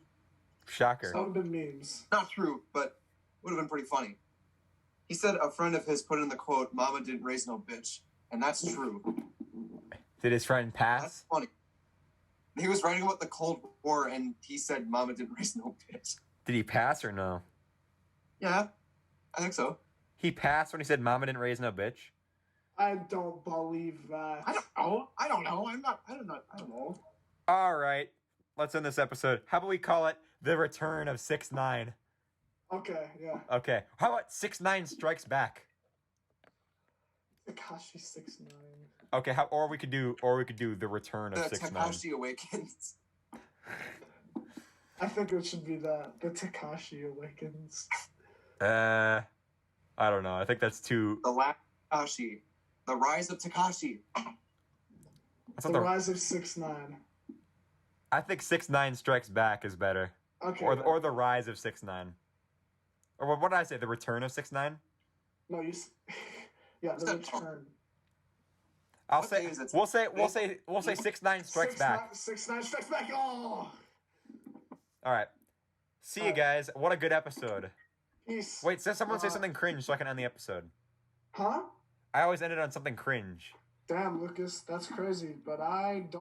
Shocker. Some of the memes. Not true, but would have been pretty funny. He said a friend of his put in the quote, "Mama didn't raise no bitch," and that's true. Did his friend pass? That's funny. He was writing about the Cold War, and he said, "Mama didn't raise no bitch." Did he pass or no? Yeah, I think so. He passed when he said, "Mama didn't raise no bitch." I don't believe that. I don't know. I don't know. All right, let's end this episode. How about we call it the Return of 6ix9ine? Okay, yeah. Okay. How about 6ix9ine Strikes Back? Tekashi 6ix9ine. Okay. Or we could do the Return of 6ix9ine. Tekashi Awakens. I think it should be that. The Tekashi Awakens. I don't know. I think that's too. The Last Tekashi. The Rise of Tekashi. The Rise of 6ix9ine. I think 6ix9ine Strikes Back is better. Okay. Or the rise of 6ix9ine. Or what did I say? The return of 6ix9ine? No, you. Yeah, the return. We'll say 6ix9ine strikes back. 6ix9ine strikes back. Oh. All right. See you guys. What a good episode. Peace. Wait, someone say something cringe so I can end the episode. Huh? I always ended on something cringe. Damn, Lucas, that's crazy, but I don't.